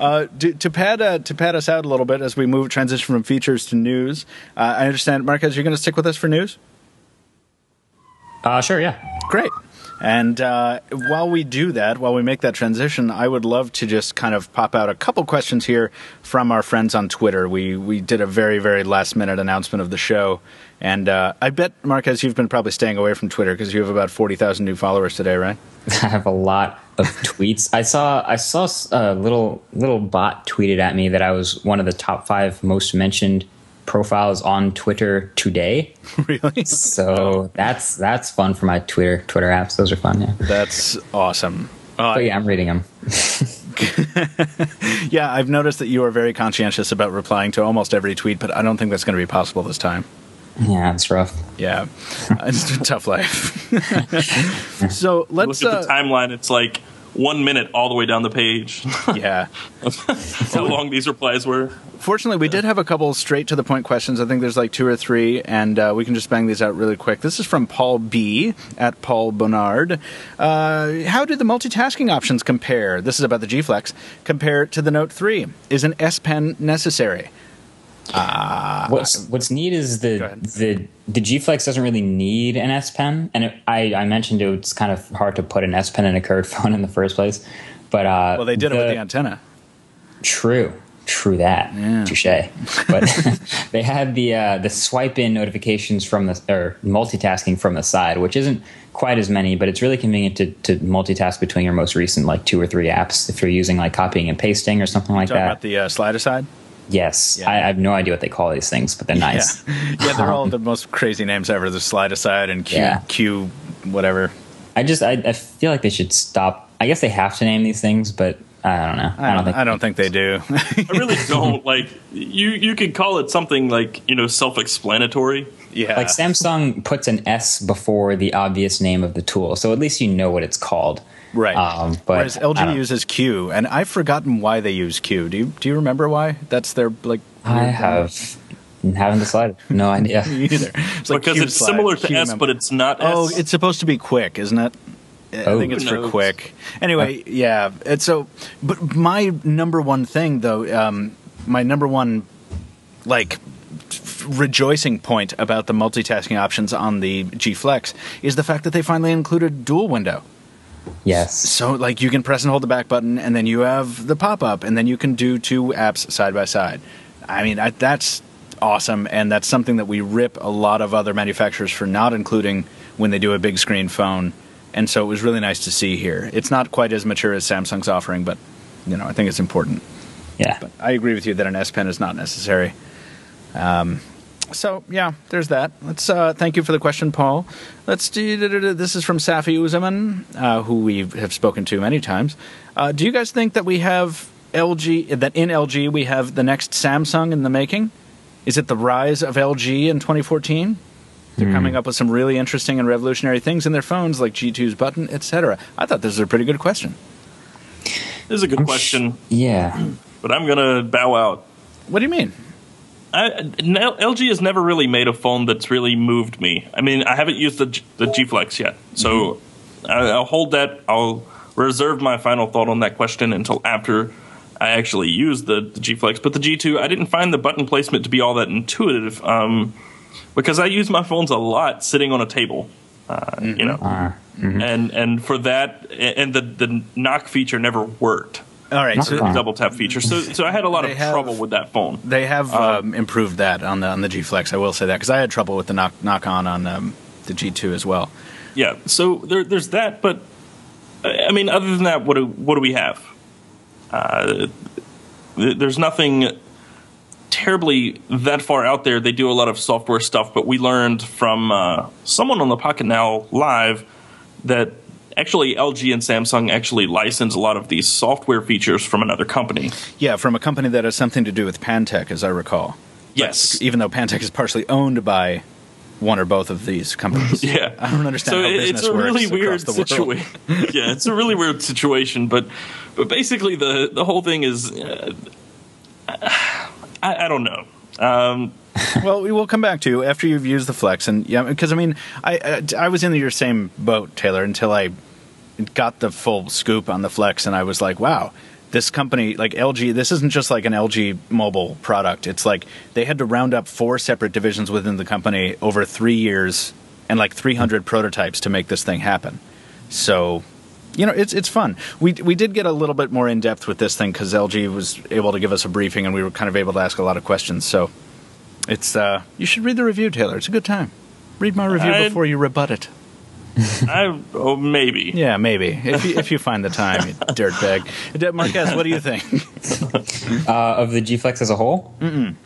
To pad us out a little bit as we transition from features to news, I understand, Marques, you're going to stick with us for news? Sure, yeah. Great. And while we do that, while we make that transition, I would love to just kind of pop out a couple questions here from our friends on Twitter. We did a very, very last-minute announcement of the show. And I bet, Marques, you've been probably staying away from Twitter because you have about 40,000 new followers today, right? I have a lot of tweets. I saw a little bot tweeted at me that I was one of the top 5 most mentioned profiles on Twitter today. Really? So that's fun for my Twitter apps. Those are fun. Yeah, that's awesome. But yeah, I'm reading them. Yeah, I've noticed that you are very conscientious about replying to almost every tweet, but I don't think that's going to be possible this time. Yeah, it's rough. Yeah, it's a tough life. So let's look at the timeline. It's like 1 minute all the way down the page. Yeah. How long these replies were. Fortunately, we did have a couple straight to the point questions. I think there's like 2 or 3, and we can just bang these out really quick. This is from Paul B. at Paul Bonnard. How do the multitasking options compare? This is about the G Flex. Compare to the Note 3. Is an S Pen necessary? What's neat is the G Flex doesn't really need an S Pen, and I mentioned it's kind of hard to put an S Pen in a curved phone in the first place. But well, they did it with the antenna. True that. Yeah. Touche. But they had the swipe in notifications from or multitasking from the side, which isn't quite as many, but it's really convenient to multitask between your most recent like 2 or 3 apps if you're using like copying and pasting or something like that. About the slide aside. Yes, yeah. I have no idea what they call these things, but they're nice. Yeah, they're all the most crazy names ever. The slide aside and Q whatever. I feel like they should stop. I guess they have to name these things, but I don't know. I don't think they do. I really don't. Like you could call it something like, self-explanatory. Yeah. Like Samsung puts an S before the obvious name of the tool, so at least you know what it's called. Right. But whereas LG uses Q, and I've forgotten why they use Q. Do you remember why? That's their like. I haven't decided. No idea. Me either. It's like because it's similar to S, but it's not S. Oh, it's supposed to be quick, isn't it? I think it's for quick. Anyway, yeah. And so, but my number one thing, though, my number one rejoicing point about the multitasking options on the G Flex is the fact that they finally included dual window. Yes. So, you can press and hold the back button, and then you have the pop-up, and then you can do 2 apps side by side. I mean, that's awesome, and that's something that we rip a lot of other manufacturers for not including when they do a big screen phone. And so it was really nice to see here. It's not quite as mature as Samsung's offering, but, I think it's important. Yeah. But I agree with you that an S Pen is not necessary. So, yeah, there's that. Let's thank you for the question, Paul. Let's do this is from Safi Uzaman, who we have spoken to many times. Do you guys think that in LG we have the next Samsung in the making? Is it the rise of LG in 2014? They're coming up with some really interesting and revolutionary things in their phones, like G2's button, etc. I thought this was a pretty good question. This is a good question. Yeah. But I'm going to bow out. What do you mean? LG has never really made a phone that's really moved me. I mean, I haven't used the G Flex yet, so I'll hold that. I'll reserve my final thought on that question until after I actually use the G Flex. But the G2, I didn't find the button placement to be all that intuitive, because I use my phones a lot sitting on a table, and for that, and the knock feature never worked. All right, so the double tap feature. So I had a lot of trouble with that phone. They have improved that on the G Flex. I will say that because I had trouble with the knock on the G2 as well. Yeah, so there's that. But I mean, other than that, what do we have? There's nothing terribly that far out there. They do a lot of software stuff, but we learned from someone on the Pocketnow Live that actually LG and Samsung actually license a lot of these software features from another company. Yeah, from a company that has something to do with Pantech, as I recall. Yes. But even though Pantech is partially owned by one or both of these companies. Yeah. I don't understand how business works really weird situation. Yeah, it's a really weird situation, but basically the whole thing is I don't know. Well, we will come back to you after you've used the Flex, and because I mean, I was in your same boat, Taylor, until I got the full scoop on the Flex, and I was like, wow, this company like LG, this isn't just like an LG mobile product. It's like they had to round up 4 separate divisions within the company over 3 years and like 300 prototypes to make this thing happen. So, it's fun. We did get a little bit more in depth with this thing because LG was able to give us a briefing, and we were kind of able to ask a lot of questions. So. It's you should read the review, Taylor. It's a good time. Read my review before you rebut it. Maybe. Yeah, maybe. If you find the time, you dirtbag. Marques, what do you think? Of the G Flex as a whole? Mm-mm.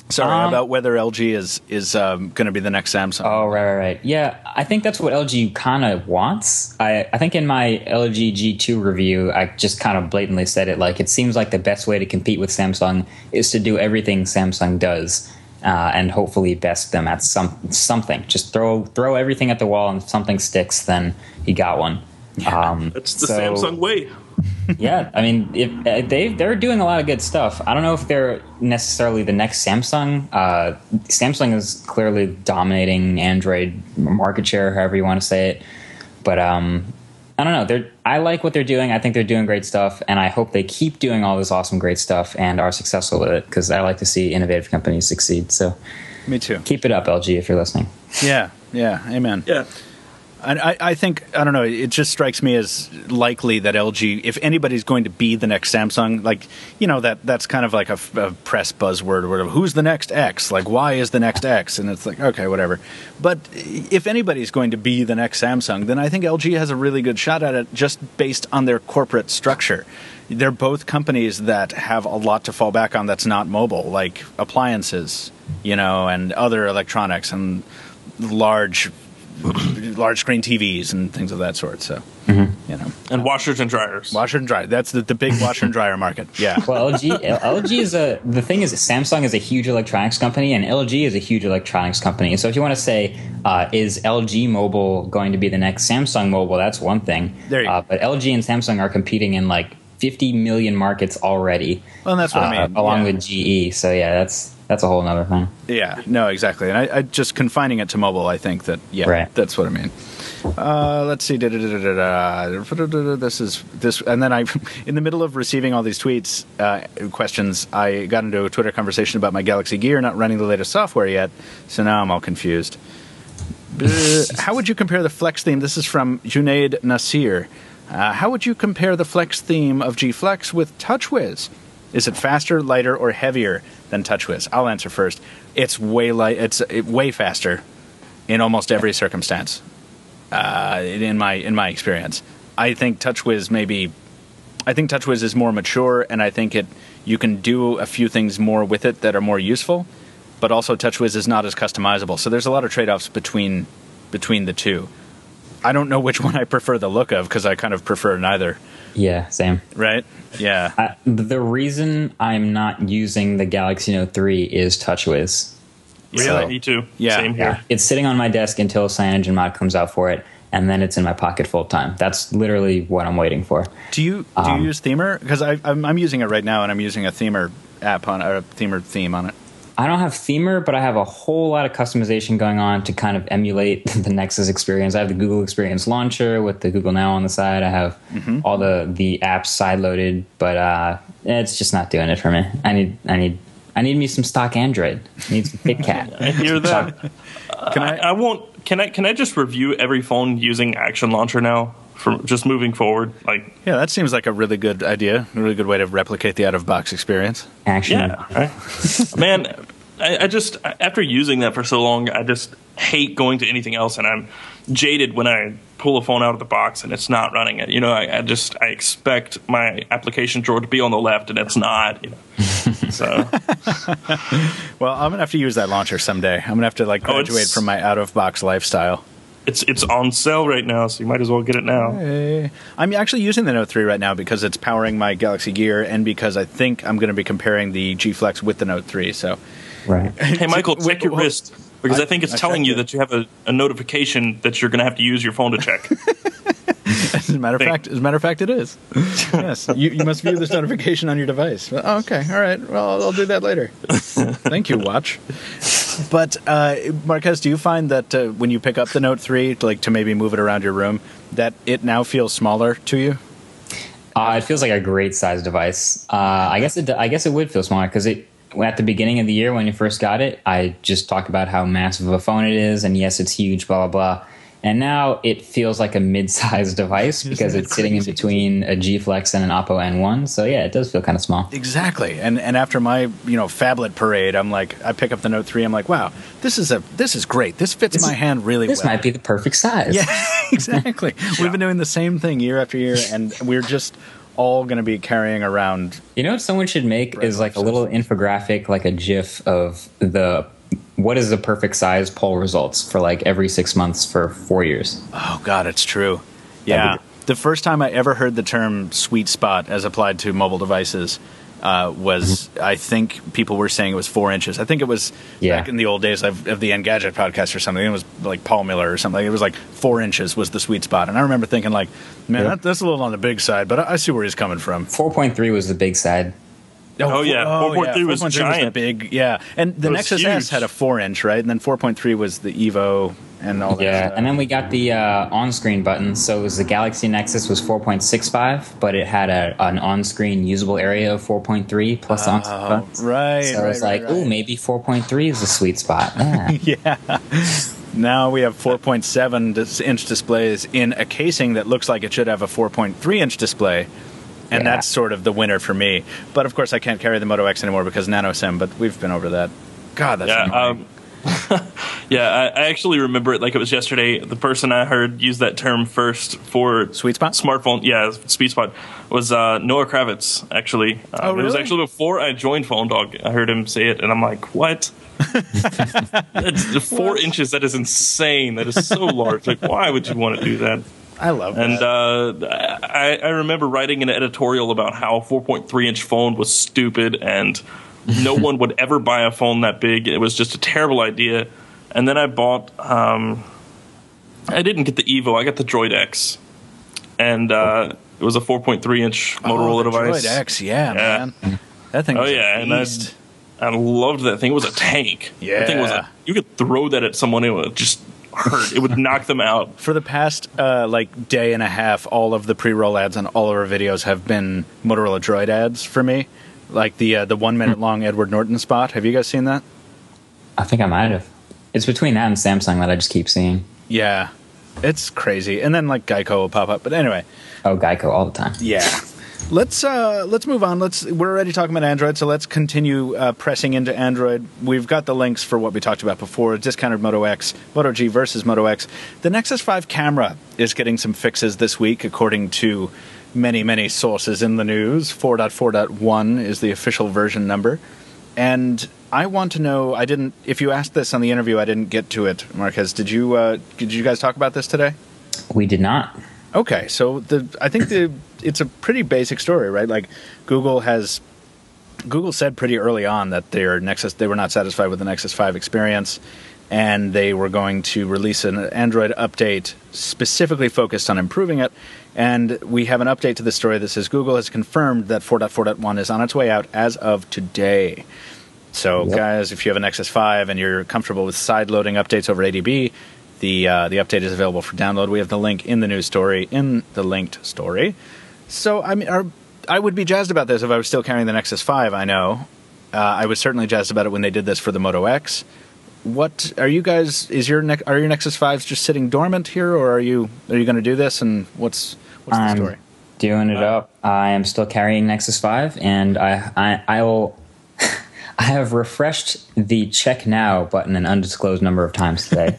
Sorry, about whether LG is going to be the next Samsung. Oh, right. Yeah, I think that's what LG kind of wants. I think in my LG G2 review, I just kind of blatantly said it. Like, it seems like the best way to compete with Samsung is to do everything Samsung does. And hopefully best them at something. Just throw everything at the wall, and if something sticks, then you got one. It's the Samsung way. Yeah, I mean, they're doing a lot of good stuff. I don't know if they're necessarily the next Samsung. Samsung is clearly dominating Android market share, however you want to say it. But I don't know. I like what they're doing. I think they're doing great stuff, and I hope they keep doing all this awesome, great stuff and are successful with it, because I like to see innovative companies succeed. So, me too. Keep it up, LG, if you're listening. Yeah, amen. Yeah. And I think, I don't know, it just strikes me as likely that LG, if anybody's going to be the next Samsung, like, that's kind of like a press buzzword or whatever. Who's the next X? Like, why is the next X? And it's like, okay, whatever. But if anybody's going to be the next Samsung, then I think LG has a really good shot at it just based on their corporate structure. They're both companies that have a lot to fall back on that's not mobile, like appliances, and other electronics and large screen TVs and things of that sort. So, and washers and dryers. Washer and dryer. That's the big washer and dryer market. Yeah. Well, LG is the thing is Samsung is a huge electronics company and LG is a huge electronics company. So if you want to say, is LG Mobile going to be the next Samsung Mobile? That's one thing. There you go. But LG and Samsung are competing in like 50 million markets already. Well, and that's what I mean. Along with GE. So yeah, that's a whole other thing. Yeah, no, exactly. And I just confining it to mobile, I think that, right. That's what I mean. Let's see. This, and then in the middle of receiving all these tweets, questions, I got into a Twitter conversation about my Galaxy Gear not running the latest software yet, so now I'm all confused. How would you compare the Flex theme? This is from Junaid Nasir. How would you compare the Flex theme of G Flex with TouchWiz? Is it faster, lighter, or heavier than TouchWiz? I'll answer first. It's way way faster in almost every circumstance. In my experience, I think TouchWiz is more mature, and I think you can do a few things more with it that are more useful. But also, TouchWiz is not as customizable, so there's a lot of trade-offs between the two. I don't know which one I prefer the look of, because I kind of prefer neither. Yeah, same. Right? Yeah. The reason I'm not using the Galaxy Note 3 is TouchWiz. Really? So, me too. Yeah. Same here. Yeah. It's sitting on my desk until CyanogenMod comes out for it, and then it's in my pocket full time. That's literally what I'm waiting for. Do you use Themer? Because I'm using it right now, and I'm using a Themer app or a Themer theme on it. I don't have Themer, but I have a whole lot of customization going on to kind of emulate the Nexus experience. I have the Google Experience Launcher with the Google Now on the side. I have all the apps side-loaded, but it's just not doing it for me. I need me some stock Android. I need some KitKat. I hear that. Can I just review every phone using Action Launcher now? From just moving forward, yeah, that seems like a really good idea, a really good way to replicate the out-of-box experience. Action, yeah, right? Man, I just after using that for so long, I just hate going to anything else, and I'm jaded when I pull a phone out of the box and it's not running it. I expect my application drawer to be on the left, and it's not. So, well, I'm gonna have to use that launcher someday. I'm gonna have to graduate from my out-of-box lifestyle. It's on sale right now, so you might as well get it now. Hey. I'm actually using the Note 3 right now because it's powering my Galaxy Gear, and because I think I'm going to be comparing the G Flex with the Note 3. So, right. Hey, Michael, check your wrist, because I think it's telling you that you have a notification that you're going to have to use your phone to check. As a matter of fact, it is. Yes, you must view this notification on your device. Oh, okay, all right. Well, I'll do that later. Thank you, watch. But Marques, do you find that when you pick up the Note 3, to maybe move it around your room, that it now feels smaller to you? It feels like a great size device. I guess it would feel smaller because at the beginning of the year when you first got it, I just talked about how massive of a phone it is, and yes, it's huge, blah blah blah. And now it feels like a mid-sized device because it's sitting in between a G Flex and an Oppo N1. So yeah, it does feel kind of small. Exactly. And after my phablet parade, I'm like, I pick up the Note 3. I'm like, wow, this is great. This fits my hand really well. This might be the perfect size. Yeah, exactly. We've been doing the same thing year after year, and we're just all going to be carrying around. You know what someone should make is like a little infographic, like a GIF of what is the perfect size poll results for every 6 months for 4 years. Oh, God, it's true. Yeah. The first time I ever heard the term sweet spot as applied to mobile devices, was, I think people were saying it was 4 inches. I think it was back in the old days of the Engadget podcast or something. It was like Paul Miller or something. It was like 4 inches was the sweet spot. And I remember thinking like, man, that's a little on the big side, but I see where he's coming from. 4.3 was the big side. Oh, yeah. 4.3 was giant. Was big, yeah. And the Nexus huge. S had a 4-inch, right? And then 4.3 was the Evo and all that stuff. And then we got the on-screen button. So it was the Galaxy Nexus was 4.65, but it had an on-screen usable area of 4.3 plus the on-screen buttons. Right. So it's like, ooh, maybe 4.3 is the sweet spot. Yeah. Yeah. Now we have 4.7-inch displays in a casing that looks like it should have a 4.3-inch display. And that's sort of the winner for me. But, of course, I can't carry the Moto X anymore because nano SIM, but we've been over that. God, that's annoying. I actually remember it like it was yesterday. The person I heard use that term first for Sweet spot? Smartphone, sweet spot, was Noah Kravitz, actually. Really? It was actually before I joined Phone Dog. I heard him say it, and I'm like, what? That's 4 inches. That is insane. That is so large. Like, why would you want to do that? I love that. And I remember writing an editorial about how a 4.3-inch phone was stupid and no one would ever buy a phone that big. It was just a terrible idea. And then I bought I didn't get the Evo. I got the Droid X. And it was a 4.3-inch Motorola device. Droid X, man. That thing was a beast. And I loved that thing. It was a tank. Yeah. That thing was you could throw that at someone, it would just hurt. It would knock them out. For the past day and a half, all of the pre-roll ads on all of our videos have been Motorola Droid ads for me. Like the 1 minute long Edward Norton spot. Have you guys seen that? I think I might have. It's between that and Samsung that I just keep seeing. Yeah. It's crazy. And then like Geico will pop up. But anyway. Oh, Geico all the time. Yeah. Let's move on. We're already talking about Android, so let's continue pressing into Android. We've got the links for what we talked about before, discounted Moto X, Moto G versus Moto X. The Nexus 5 camera is getting some fixes this week, according to many, many sources in the news. 4.4.1 is the official version number. And I want to know, if you asked this on the interview, I didn't get to it, Marques. Did you guys talk about this today? We did not. Okay, so I think it's a pretty basic story, right? Like Google said pretty early on that they were not satisfied with the Nexus 5 experience, and they were going to release an Android update specifically focused on improving it. And we have an update to the story that says Google has confirmed that 4.4.1 is on its way out as of today. So, guys, if you have a Nexus 5 and you're comfortable with side-loading updates over ADB, the update is available for download. We have the link in the news story, in the linked story. So, I mean, I would be jazzed about this if I was still carrying the Nexus 5, I know. I was certainly jazzed about it when they did this for the Moto X. What are you guys? Are your Nexus 5s just sitting dormant here, or are you going to do this? And what's the story? Doing it up. I am still carrying Nexus 5, and I will. I have refreshed the check now button an undisclosed number of times today.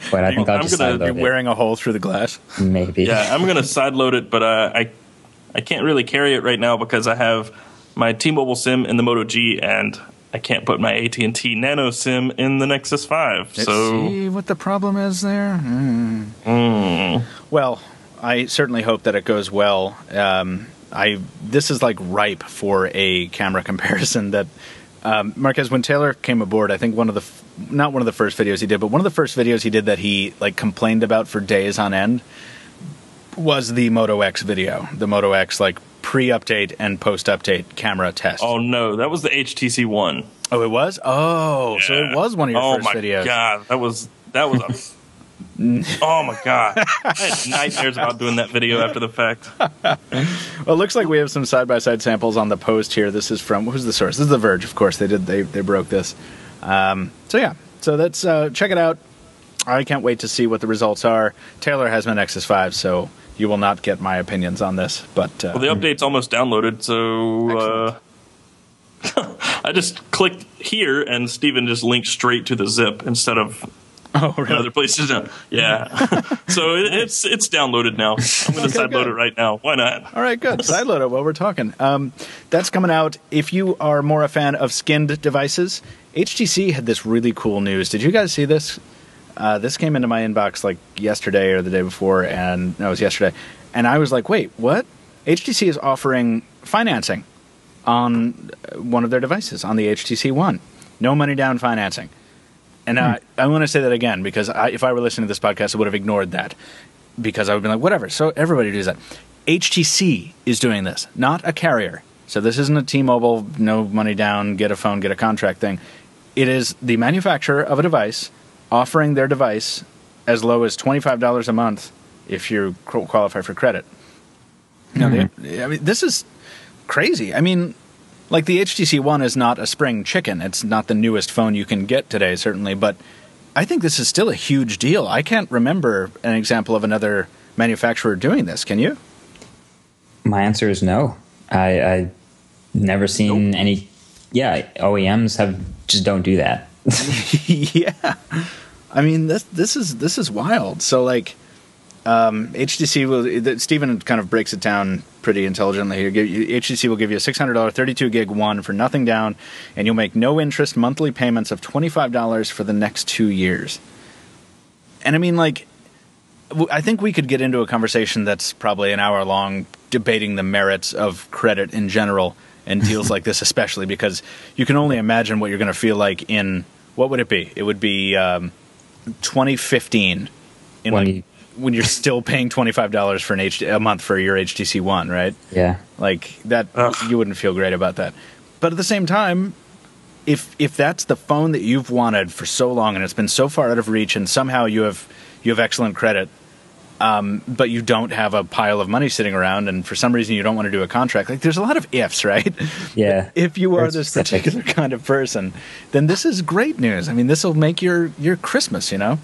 But I think I'll just sideload it. Be wearing a hole through the glass? Maybe. Yeah, I'm going to sideload it, but I can't really carry it right now because I have my T-Mobile SIM in the Moto G, and I can't put my AT&T Nano SIM in the Nexus 5. Let's see what the problem is there. Well, I certainly hope that it goes well. This is like ripe for a camera comparison that Marques, when Taylor came aboard, I think not one of the first videos he did, but one of the first videos he did that he like complained about for days on end was the Moto X video. The Moto X like pre-update and post-update camera test. Oh no, that was the HTC One. Oh, it was? Oh, yeah. So it was one of your first videos. Oh my god, that was a oh my god, I had nightmares about doing that video after the fact. Well, it looks like we have some side-by-side samples on the post here. This is from, who's the source? This is The Verge, of course. They broke this. So yeah, so let's check it out. I can't wait to see what the results are. Taylor has my Nexus 5, so you will not get my opinions on this. But well, the update's almost downloaded, so I just clicked here, and Steven just linked straight to the zip instead of other places. Yeah. So it's downloaded now. I'm going to sideload it right now. Why not? All right, good. Sideload it while we're talking. That's coming out. If you are more a fan of skinned devices, HTC had this really cool news. Did you guys see this? This came into my inbox like yesterday or the day before, and no, it was yesterday. And I was like, wait, what? HTC is offering financing on one of their devices, on the HTC One. No money down financing. And I want to say that again, because if I were listening to this podcast, I would have ignored that, because I would be like, whatever. So everybody does that. HTC is doing this, not a carrier. So this isn't a T-Mobile, no money down, get a phone, get a contract thing. It is the manufacturer of a device offering their device as low as $25 a month if you qualify for credit. Now, I mean, this is crazy. I mean, like, the HTC One is not a spring chicken. It's not the newest phone you can get today, certainly, but I think this is still a huge deal. I can't remember an example of another manufacturer doing this. Can you? My answer is no. I never seen any. Yeah, OEMs just don't do that. Yeah, I mean, this is wild. So, like, HTC will. Stephen kind of breaks it down pretty intelligently here. HTC will give you a $600 32 gig one for nothing down, and you'll make no interest monthly payments of $25 for the next 2 years. And I mean, like, I think we could get into a conversation that's probably an hour long debating the merits of credit in general and deals like this especially, because you can only imagine what you're going to feel like in, what would it be? It would be 2015 when you're still paying $25 for a month for your HTC One, right? Yeah. Like that, you wouldn't feel great about that. But at the same time, if that's the phone that you've wanted for so long and it's been so far out of reach, and somehow you have excellent credit, but you don't have a pile of money sitting around, and for some reason you don't want to do a contract, like, there's a lot of ifs, right? Yeah. If you are this particular kind of person, then this is great news. I mean, this will make your Christmas, you know?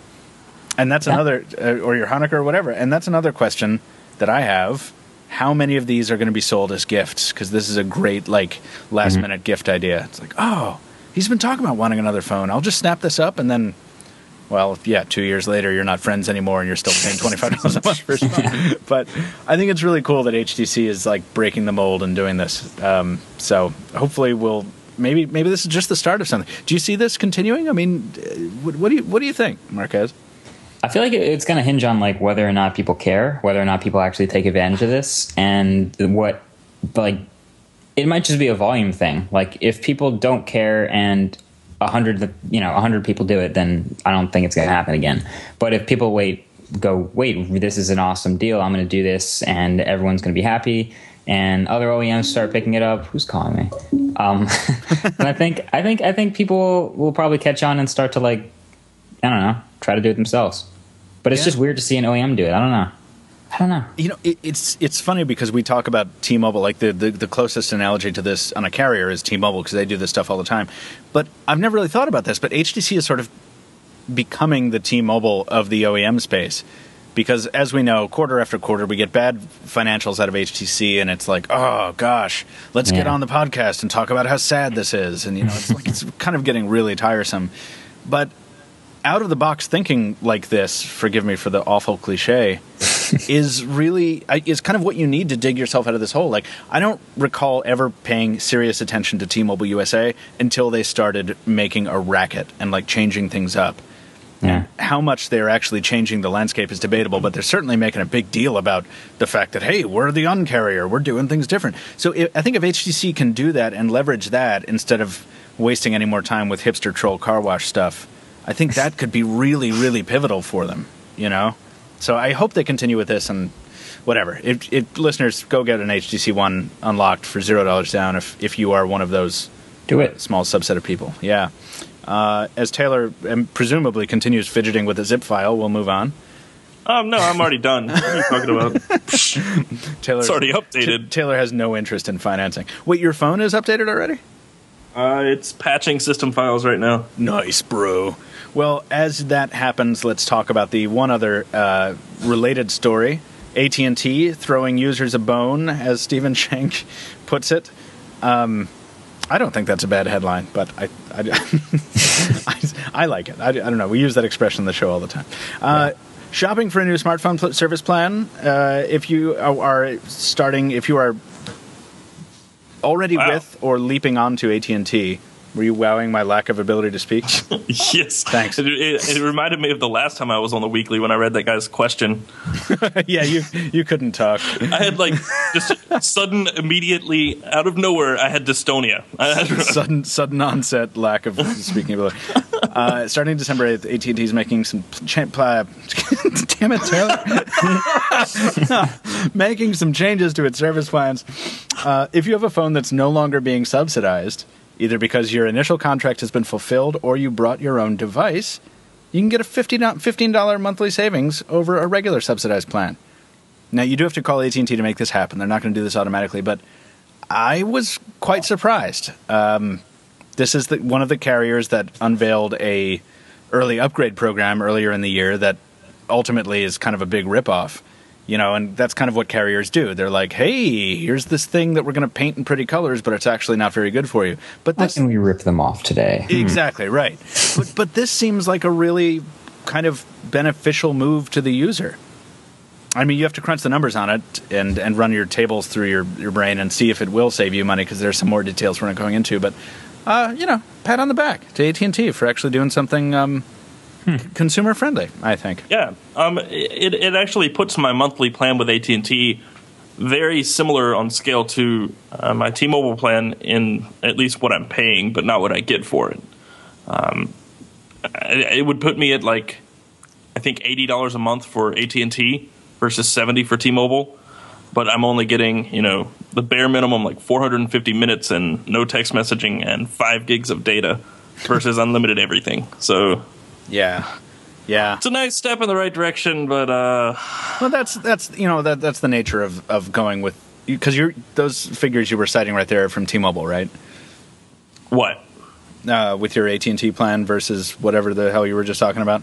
And that's another, or your Hanukkah or whatever. And that's another question that I have. How many of these are going to be sold as gifts? Because this is a great, like, last-minute gift idea. It's like, oh, he's been talking about wanting another phone. I'll just snap this up, and then, well, yeah, 2 years later, you're not friends anymore, and you're still paying $25 a month for his phone. But I think it's really cool that HTC is, like, breaking the mold and doing this. So hopefully maybe this is just the start of something. Do you see this continuing? I mean, what do you think, Marques? I feel like it's going to hinge on, like, whether or not people care, whether or not people actually take advantage of this, and it might just be a volume thing. Like, if people don't care and 100 people do it, then I don't think it's going to happen again. But if people wait, this is an awesome deal, I'm going to do this, and everyone's going to be happy, and other OEMs start picking it up. Who's calling me? And I think people will probably catch on and start to, like, I don't know, try to do it themselves. But it's just weird to see an OEM do it. I don't know. You know, it's funny because we talk about T-Mobile, like the closest analogy to this on a carrier is T-Mobile, because they do this stuff all the time. But I've never really thought about this, but HTC is sort of becoming the T-Mobile of the OEM space. Because as we know, quarter after quarter, we get bad financials out of HTC, and it's like, oh gosh, let's get on the podcast and talk about how sad this is. And, you know, it's like, it's kind of getting really tiresome. But out of the box thinking like this, forgive me for the awful cliche, is kind of what you need to dig yourself out of this hole. Like, I don't recall ever paying serious attention to T-Mobile USA until they started making a racket and, like, changing things up. Yeah. How much they're actually changing the landscape is debatable, but they're certainly making a big deal about the fact that, hey, we're the uncarrier, we're doing things different. So I think if HTC can do that and leverage that instead of wasting any more time with hipster troll car wash stuff, I think that could be really, really pivotal for them, you know? So I hope they continue with this, and whatever. Listeners, go get an HTC One unlocked for $0 down if you are one of those small subset of people. Yeah. As Taylor presumably continues fidgeting with a zip file, we'll move on. No, I'm already done. What are you talking about? It's already updated. Taylor has no interest in financing. Wait, your phone is updated already? It's patching system files right now. Nice, bro. Well, as that happens, let's talk about the one other related story. at&t throwing users a bone, as Stephen Shank puts it. I don't think that's a bad headline, but I like it. I don't know. We use that expression on the show all the time. Shopping for a new smartphone service plan. If you are already with or leaping onto AT&T, Were you wowing my lack of ability to speak? Yes. Thanks. It reminded me of the last time I was on the Weekly when I read that guy's question. Yeah, you couldn't talk. I had just sudden, immediately, out of nowhere, I had dystonia. Sudden onset lack of speaking ability. Starting December 8th, AT&T is making some damn it, Taylor. Making some changes to its service plans. If you have a phone that's no longer being subsidized, either because your initial contract has been fulfilled or you brought your own device, you can get a $15 monthly savings over a regular subsidized plan. Now, you do have to call AT&T to make this happen. They're not going to do this automatically, but I was quite surprised. This is one of the carriers that unveiled a early upgrade program earlier in the year that ultimately is kind of a big ripoff. And that's kind of what carriers do. They're like, hey, here's this thing that we're going to paint in pretty colors, but it's actually not very good for you. But why can we rip them off today? Exactly, right. But this seems like a really kind of beneficial move to the user. I mean, you have to crunch the numbers on it and run your tables through your brain and see if it will save you money, because there's some more details we're not going into. But, pat on the back to AT&T for actually doing something consumer friendly, I think. Yeah, it actually puts my monthly plan with AT&T very similar on scale to my T-Mobile plan in at least what I'm paying, but not what I get for it. It would put me at I think $80 a month for AT&T versus $70 for T-Mobile, but I'm only getting the bare minimum 450 minutes and no text messaging and 5 gigs of data versus unlimited everything. So. Yeah. It's a nice step in the right direction, but well, that's the nature of going with, because those figures you were citing right there are from T-Mobile, right? What? With your AT&T plan versus whatever the hell you were just talking about.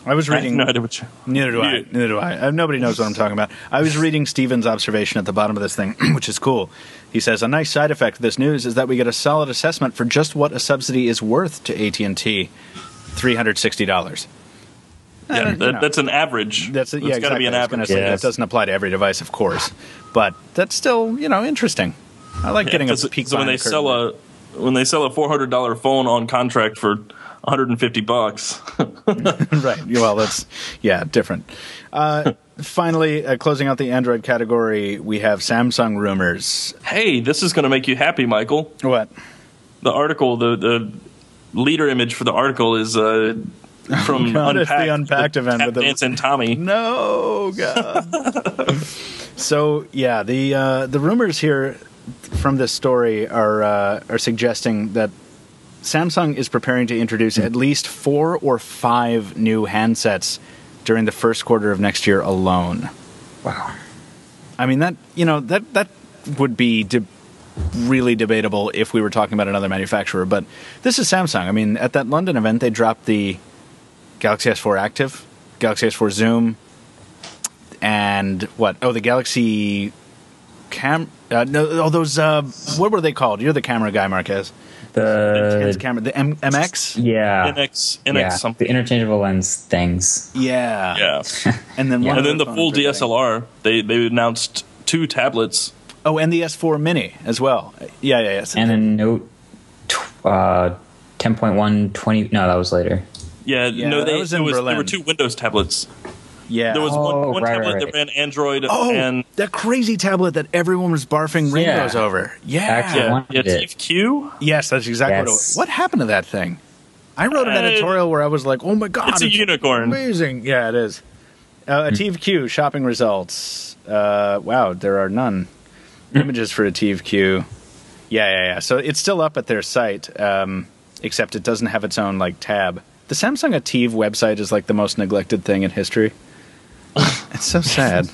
I was reading. No idea what Neither do I. Nobody knows what I'm talking about. I was reading Steven's observation at the bottom of this thing, which is cool. He says, a nice side effect of this news is that we get a solid assessment for just what a subsidy is worth to AT&T. $360. Yeah, that's an average. That's got to exactly. Be an average. That doesn't apply to every device, of course, but that's still interesting. I like getting a peek. So when they sell a $400 phone on contract for $150, right? Well, that's different. Finally, closing out the Android category, we have Samsung rumors. Hey, this is going to make you happy, Michael. What? The article, the leader image for the article is from Unpacked, it's the Unpacked event with Dance and Tommy. No, God. So the rumors here from this story are suggesting that Samsung is preparing to introduce at least 4 or 5 new handsets during the first quarter of next year alone. Wow. I mean, that would be really debatable if we were talking about another manufacturer, but this is Samsung. I mean, at that London event, they dropped the Galaxy S4 Active, Galaxy S4 Zoom, and what? Oh, the Galaxy what were they called? You're the camera guy, Marques. The camera, the MX? Yeah. NX something. The interchangeable lens things. Yeah. And then the full DSLR. They announced 2 tablets. Oh, and the S4 Mini as well. Yeah. And then Note 10.1 20. No, that was later. Yeah, no, there were 2 Windows tablets. Yeah. There was one tablet that ran Android and that crazy tablet that everyone was barfing rainbows over. Yeah. TFQ? Yes, that's exactly what happened to that thing. I wrote an editorial where I was like, oh my God. It's a unicorn. Amazing. Yeah, it is. A TFQ shopping results. Wow, there are none. Images for a TFQ. Yeah. So it's still up at their site, except it doesn't have its own tab. The Samsung Ativ website is the most neglected thing in history. It's so sad.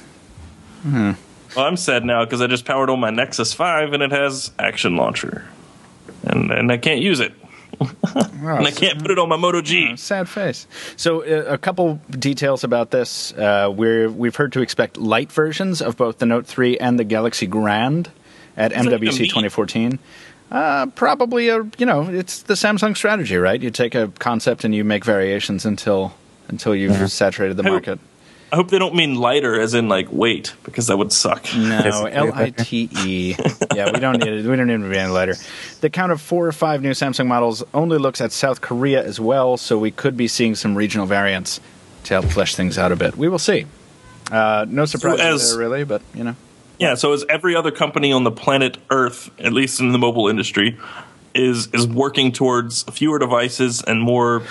Well, I'm sad now because I just powered on my Nexus 5 and it has Action Launcher, and I can't use it. And I can't put it on my Moto G. Sad face. So a couple details about this. We've heard to expect light versions of both the Note 3 and the Galaxy Grand at MWC 2014. Probably it's the Samsung strategy, right? You take a concept and you make variations until you've saturated the market. I hope they don't mean lighter as in like weight, because that would suck. No, L-I-T-E. Yeah, we don't need it. We don't need it to be any lighter. The count of 4 or 5 new Samsung models only looks at South Korea as well, so we could be seeing some regional variants to help flesh things out a bit. We will see. No surprises there, really, but, you know. Yeah, so as every other company on the planet Earth, at least in the mobile industry, is working towards fewer devices and more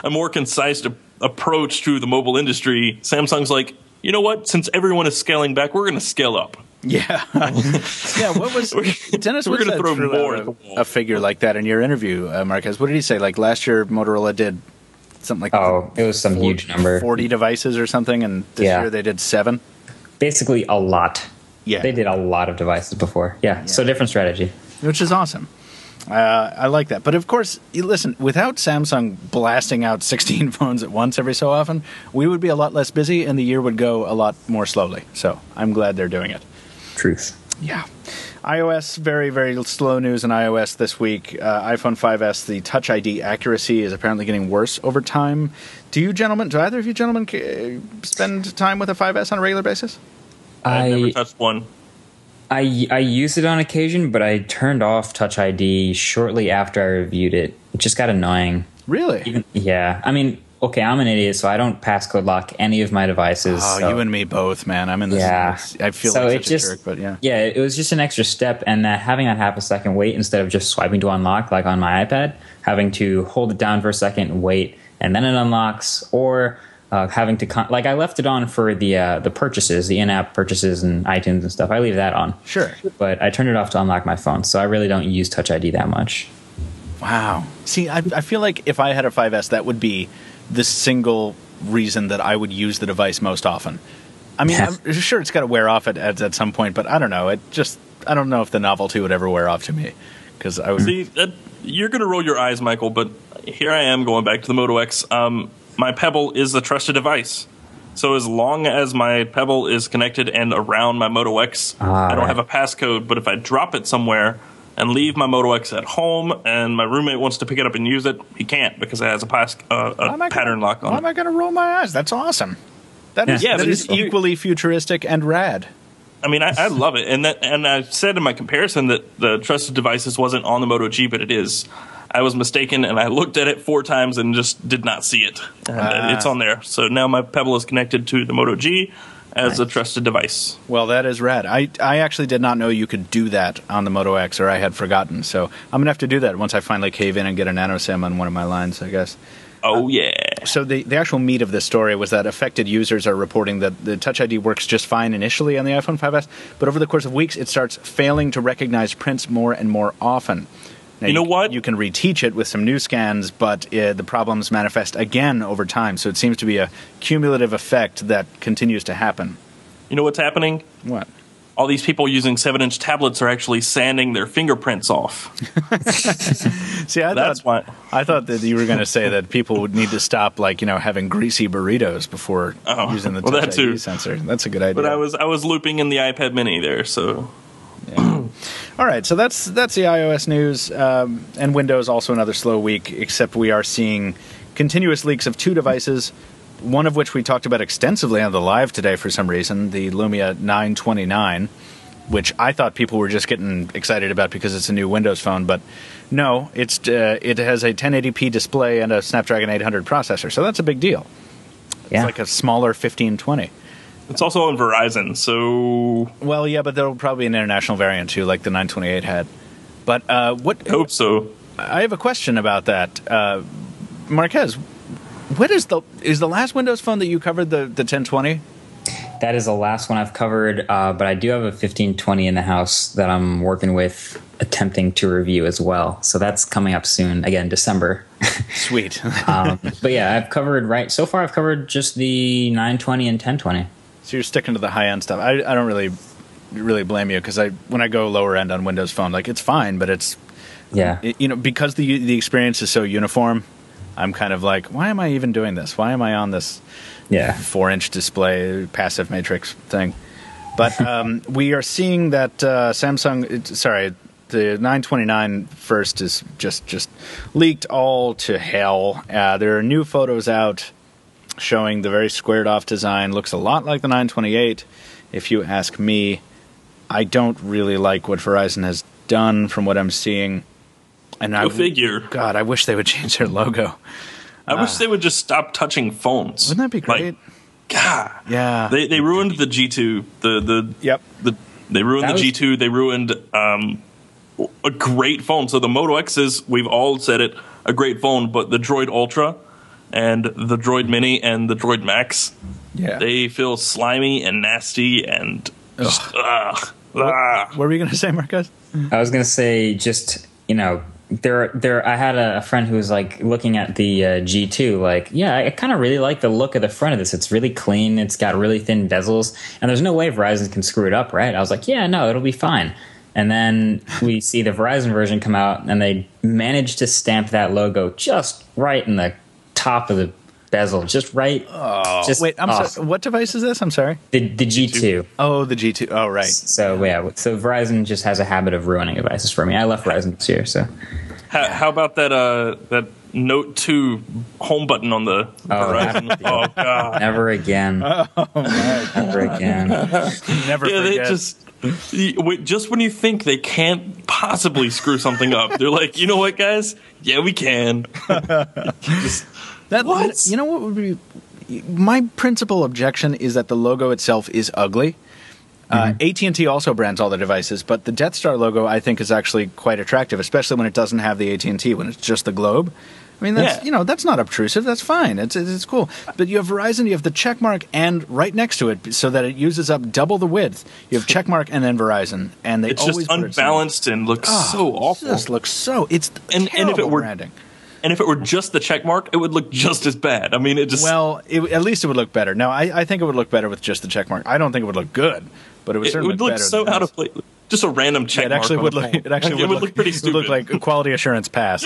a more concise approach to the mobile industry, Samsung's like, you know what? Since everyone is scaling back, we're going to scale up. Yeah. Yeah, what was Dennis we're going to throw more out a figure like that in your interview, Marques. What did he say? Like last year Motorola did something like it was some huge number. 40 devices or something, and this year they did 7. Basically a lot. Yeah. They did a lot of devices before. Yeah. So different strategy. Which is awesome. I like that. But of course, listen, without Samsung blasting out 16 phones at once every so often, we would be a lot less busy and the year would go a lot more slowly. So I'm glad they're doing it. Truth. Yeah. iOS, very, very slow news in iOS this week. iPhone 5S, the Touch ID accuracy is apparently getting worse over time. Do either of you gentlemen spend time with a 5S on a regular basis? I've never touched one. I use it on occasion, but I turned off Touch ID shortly after I reviewed it. It just got annoying. Really? Yeah. I mean, okay, I'm an idiot, so I don't passcode lock any of my devices. Oh, so. You and me both, man. I'm in this. Yeah. I feel so like such a jerk, but yeah. Yeah, it was just an extra step, and that having that half a second wait instead of just swiping to unlock like on my iPad, having to hold it down for a second and wait, and then it unlocks, or having to I left it on for the purchases, the in-app purchases and iTunes and stuff. I leave that on. Sure. But I turned it off to unlock my phone, so I really don't use Touch ID that much. Wow. See, I feel like if I had a 5S, that would be the single reason that I would use the device most often. I mean, I'm sure it's got to wear off at some point, but I don't know. I don't know if the novelty would ever wear off to me. Because I would see you're going to roll your eyes, Michael, but here I am going back to the Moto X. My Pebble is a trusted device. So as long as my Pebble is connected and around my Moto X, I don't have a passcode. But if I drop it somewhere and leave my Moto X at home and my roommate wants to pick it up and use it, he can't because it has a pattern lock on it. Why am I going to roll my eyes? That's awesome. That is equally futuristic and rad. I mean, I love it. And I said in my comparison that the trusted devices wasn't on the Moto G, but it is. I was mistaken, and I looked at it 4 times and just did not see it. And it's on there. So now my Pebble is connected to the Moto G as a trusted device. Well, that is rad. I actually did not know you could do that on the Moto X, or I had forgotten. So I'm going to have to do that once I finally cave in and get a nano SIM on one of my lines, I guess. Oh, yeah. So the actual meat of this story was that affected users are reporting that the Touch ID works just fine initially on the iPhone 5S, but over the course of weeks, it starts failing to recognize prints more and more often. Now, you know what? You can reteach it with some new scans, but the problems manifest again over time. So it seems to be a cumulative effect that continues to happen. You know what's happening? What? All these people using 7-inch tablets are actually sanding their fingerprints off. See, I thought that you were going to say that people would need to stop, having greasy burritos before using the Touch ID sensor. That's a good idea. But I was looping in the iPad Mini there, so. Yeah. All right, so that's the iOS news, and Windows also another slow week. Except we are seeing continuous leaks of 2 devices. One of which we talked about extensively on the live today for some reason, the Lumia 929, which I thought people were just getting excited about because it's a new Windows phone, but no, it has a 1080p display and a Snapdragon 800 processor, so that's a big deal. Yeah. It's like a smaller 1520. It's also on Verizon, so... Well, yeah, but there'll probably be an international variant, too, like the 928 had. But what... I hope so. I have a question about that. Marques, what is the last Windows phone that you covered the 1020? That is the last one I've covered, but I do have a 1520 in the house that I'm working with, attempting to review as well. So that's coming up soon, again, December. Sweet. But yeah, so far I've covered just the 920 and 1020. So you're sticking to the high-end stuff. I don't really blame you, because when I go lower end on Windows Phone, it's fine, but it's because the experience is so uniform. I'm kind of like, why am I even doing this? Why am I on this 4-inch display passive matrix thing? But we are seeing that the 929 first is just leaked all to hell. There are new photos out showing the very squared-off design. Looks a lot like the 928, if you ask me. I don't really like what Verizon has done from what I'm seeing. And Go figure. God, I wish they would change their logo. I wish they would just stop touching phones. Wouldn't that be great? God. Yeah. They ruined the G2. They ruined the G2. They ruined a great phone. So the Moto X is, we've all said it, a great phone, but the Droid Ultra and the Droid Mini and the Droid Max, they feel slimy and nasty and just, What were you going to say, Marques? I was going to say just, I had a friend who was like looking at the G2, like, yeah, I kind of really like the look of the front of this. It's really clean. It's got really thin bezels, and there's no way Verizon can screw it up, right? I was like, yeah, no, it'll be fine. And then we see the Verizon version come out, and they managed to stamp that logo just right in the top of the bezel, just right. Oh, wait, I'm sorry. What device is this? I'm sorry. The G2. Oh, the G2. Oh, right. So so Verizon just has a habit of ruining devices for me. I left Verizon this year, so. How about that Note 2 home button on the Verizon? Oh, God. Never again. Oh, my God. Never again. Never forget. Just when you think they can't possibly screw something up, they're like, you know what, guys? Yeah, we can. What? You know what would be... My principal objection is that the logo itself is ugly. AT&T also brands all their devices, but the Death Star logo, I think, is actually quite attractive, especially when it doesn't have the AT&T, when it's just the globe. I mean, that's not obtrusive. That's fine. It's cool. But you have Verizon, you have the check mark, and right next to it, so that it uses up double the width, you have check mark and then Verizon, and they it's always just unbalanced and looks so awful. It just looks so. It's terrible branding. And if it were just the check mark, it would look just as bad. I mean, it just... Well, at least it would look better. No, I think it would look better with just the check mark. I don't think it would look good, but it would certainly look better. It would look so out of place. Just a random check mark. It would look pretty stupid. It would look like quality assurance pass.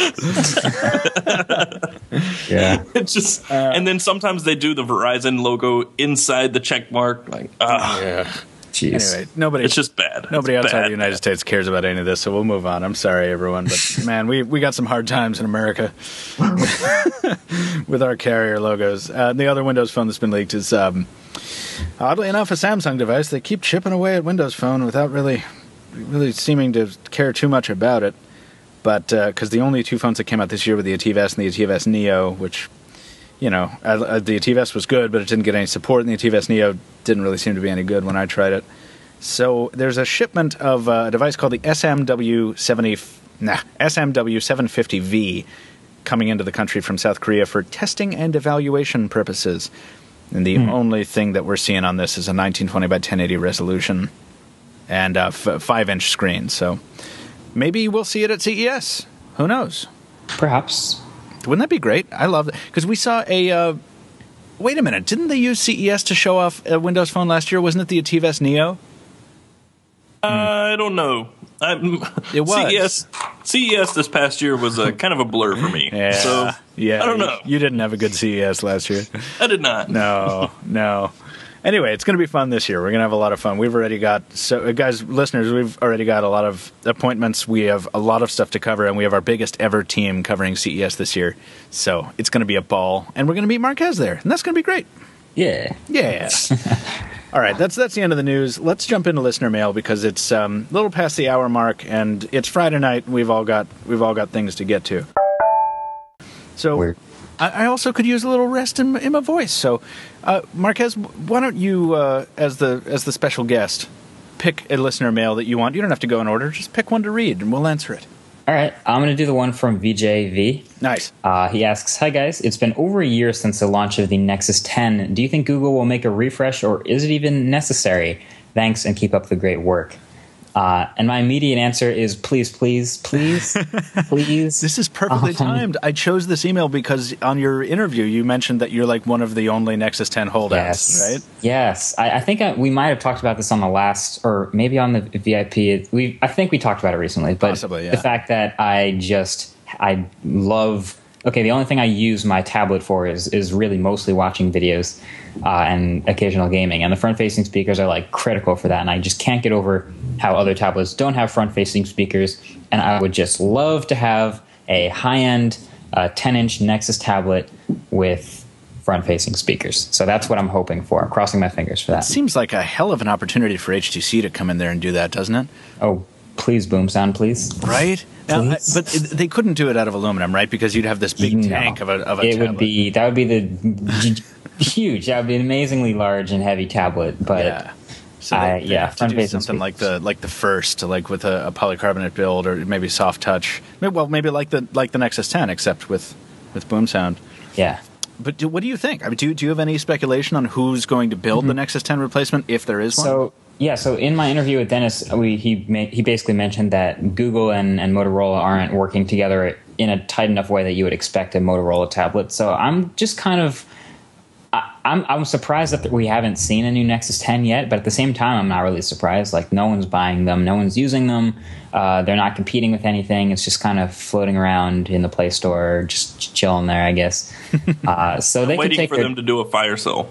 Yeah. It's just... and then sometimes they do the Verizon logo inside the check mark. Like, yeah. Jeez. Anyway, it's just bad. Nobody outside the United States cares about any of this, so we'll move on. I'm sorry, everyone, but man, we got some hard times in America with our carrier logos. The other Windows Phone that's been leaked is, oddly enough, a Samsung device. They keep chipping away at Windows Phone without really seeming to care too much about it. But because the only two phones that came out this year were the ATIVS and the ATIVS Neo, which... the ATIVS was good, but it didn't get any support, and the ATIVS Neo didn't really seem to be any good when I tried it. So there's a shipment of a device called the SMW750V coming into the country from South Korea for testing and evaluation purposes. And the only thing that we're seeing on this is a 1920 by 1080 resolution and a 5-inch screen. So maybe we'll see it at CES. Who knows? Perhaps. Wouldn't that be great? I love it. Because we saw a... wait a minute. Didn't they use CES to show off a Windows Phone last year? Wasn't it the ATIVS Neo? I don't know. It was. CES this past year was kind of a blur for me. Yeah. So, I don't know. You didn't have a good CES last year. I did not. No. Anyway, it's going to be fun this year. We're going to have a lot of fun. We've already got, guys, listeners, we've already got a lot of appointments. We have a lot of stuff to cover, and we have our biggest ever team covering CES this year. So it's going to be a ball, and we're going to meet Marques there, and that's going to be great. Yeah. All right, that's the end of the news. Let's jump into listener mail because it's a little past the hour mark, and it's Friday night. And we've all got things to get to. So. Weird. I also could use a little rest in my voice. So, Marques, why don't you, as the special guest, pick a listener mail that you want? You don't have to go in order. Just pick one to read, and we'll answer it. All right. I'm going to do the one from VJV. Nice. He asks, "Hi, guys. It's been over a year since the launch of the Nexus 10. Do you think Google will make a refresh, or is it even necessary? Thanks, and keep up the great work." And my immediate answer is please. This is perfectly timed. I chose this email because on your interview you mentioned that you're like one of the only Nexus 10 holdouts, right? Yes. I think we might have talked about this on the last, or maybe on the VIP. I think we talked about it recently. But possibly, yeah. The fact that I love... Okay, the only thing I use my tablet for is really mostly watching videos and occasional gaming. And the front-facing speakers are like critical for that. And I just can't get over how other tablets don't have front-facing speakers. And I would just love to have a high-end 10-inch Nexus tablet with front-facing speakers. So that's what I'm hoping for. I'm crossing my fingers for that. Seems like a hell of an opportunity for HTC to come in there and do that, doesn't it? Oh, please, boom sound, please. Right? Now, but they couldn't do it out of aluminum, right? Because you'd have this big tank of a tablet. That would be huge. That would be an amazingly large and heavy tablet. But yeah. So front-facing something speakers. like the first, like with a polycarbonate build, or maybe soft touch. Maybe like the Nexus 10, except with boom sound. Yeah. But what do you think? I mean, do you have any speculation on who's going to build the Nexus 10 replacement, if there is one? So in my interview with Dennis, he basically mentioned that Google and Motorola aren't working together in a tight enough way that you would expect a Motorola tablet. So I'm just kind of I'm surprised that we haven't seen a new Nexus 10 yet, but at the same time, I'm not really surprised. Like, no one's buying them, no one's using them. They're not competing with anything. It's just kind of floating around in the Play Store, just chilling there, I guess. So they waiting can take for them to do a fire sale.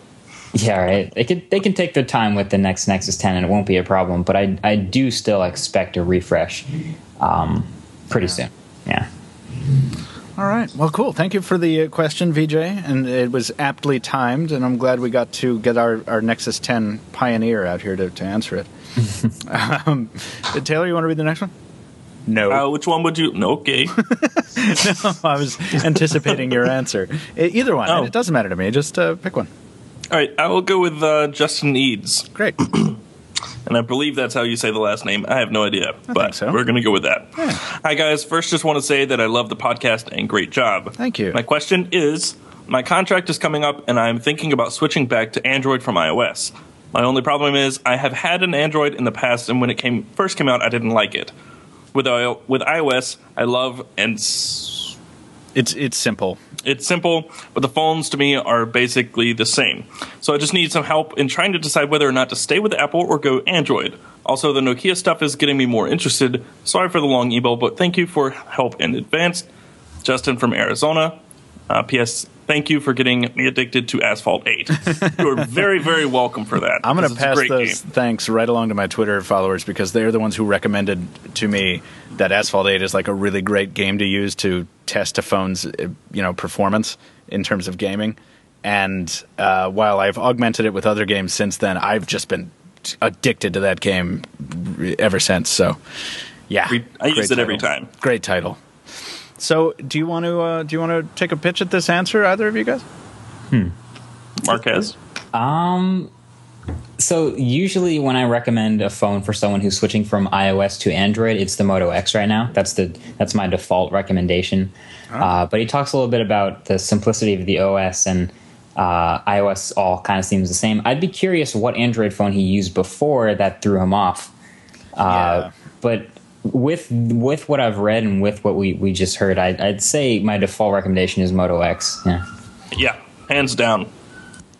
Yeah, right. They can take their time with the next Nexus 10, and it won't be a problem. But I do still expect a refresh pretty soon. Yeah. All right. Well, cool. Thank you for the question, VJ. And it was aptly timed, and I'm glad we got to get our Nexus 10 pioneer out here to answer it. Taylor, you want to read the next one? No. Which one would you? No, okay. No, I was anticipating your answer. Either one. Oh. It doesn't matter to me. Just pick one. All right. I will go with Justin Eads. Great. And I believe that's how you say the last name. I have no idea, but so. We're going to go with that. Yeah. Hi, guys. First, just want to say that I love the podcast and great job. Thank you. My question is, my contract is coming up, and I'm thinking about switching back to Android from iOS. My only problem is I have had an Android in the past, and when it first came out, I didn't like it. With iOS, I love and... It's simple. It's simple, but the phones to me are basically the same. So I just need some help in trying to decide whether or not to stay with Apple or go Android. Also, the Nokia stuff is getting me more interested. Sorry for the long email, but thank you for help in advance. Justin from Arizona. P.S. Thank you for getting me addicted to Asphalt 8. You are very, very welcome for that. I'm going to pass those thanks right along to my Twitter followers, because they're the ones who recommended to me that Asphalt 8 is like a really great game to use to test a phone's performance in terms of gaming. And while I've augmented it with other games since then, I've just been addicted to that game ever since. So, yeah, I use it every time. Great title. So, do you want to take a pitch at this answer, either of you guys? Marques? So usually when I recommend a phone for someone who's switching from iOS to Android, it's the Moto X right now. That's my default recommendation. But he talks a little bit about the simplicity of the OS, and iOS all kind of seems the same. I'd be curious what Android phone he used before that threw him off. But with what I've read and with what we just heard, I'd say my default recommendation is Moto X. Yeah, hands down.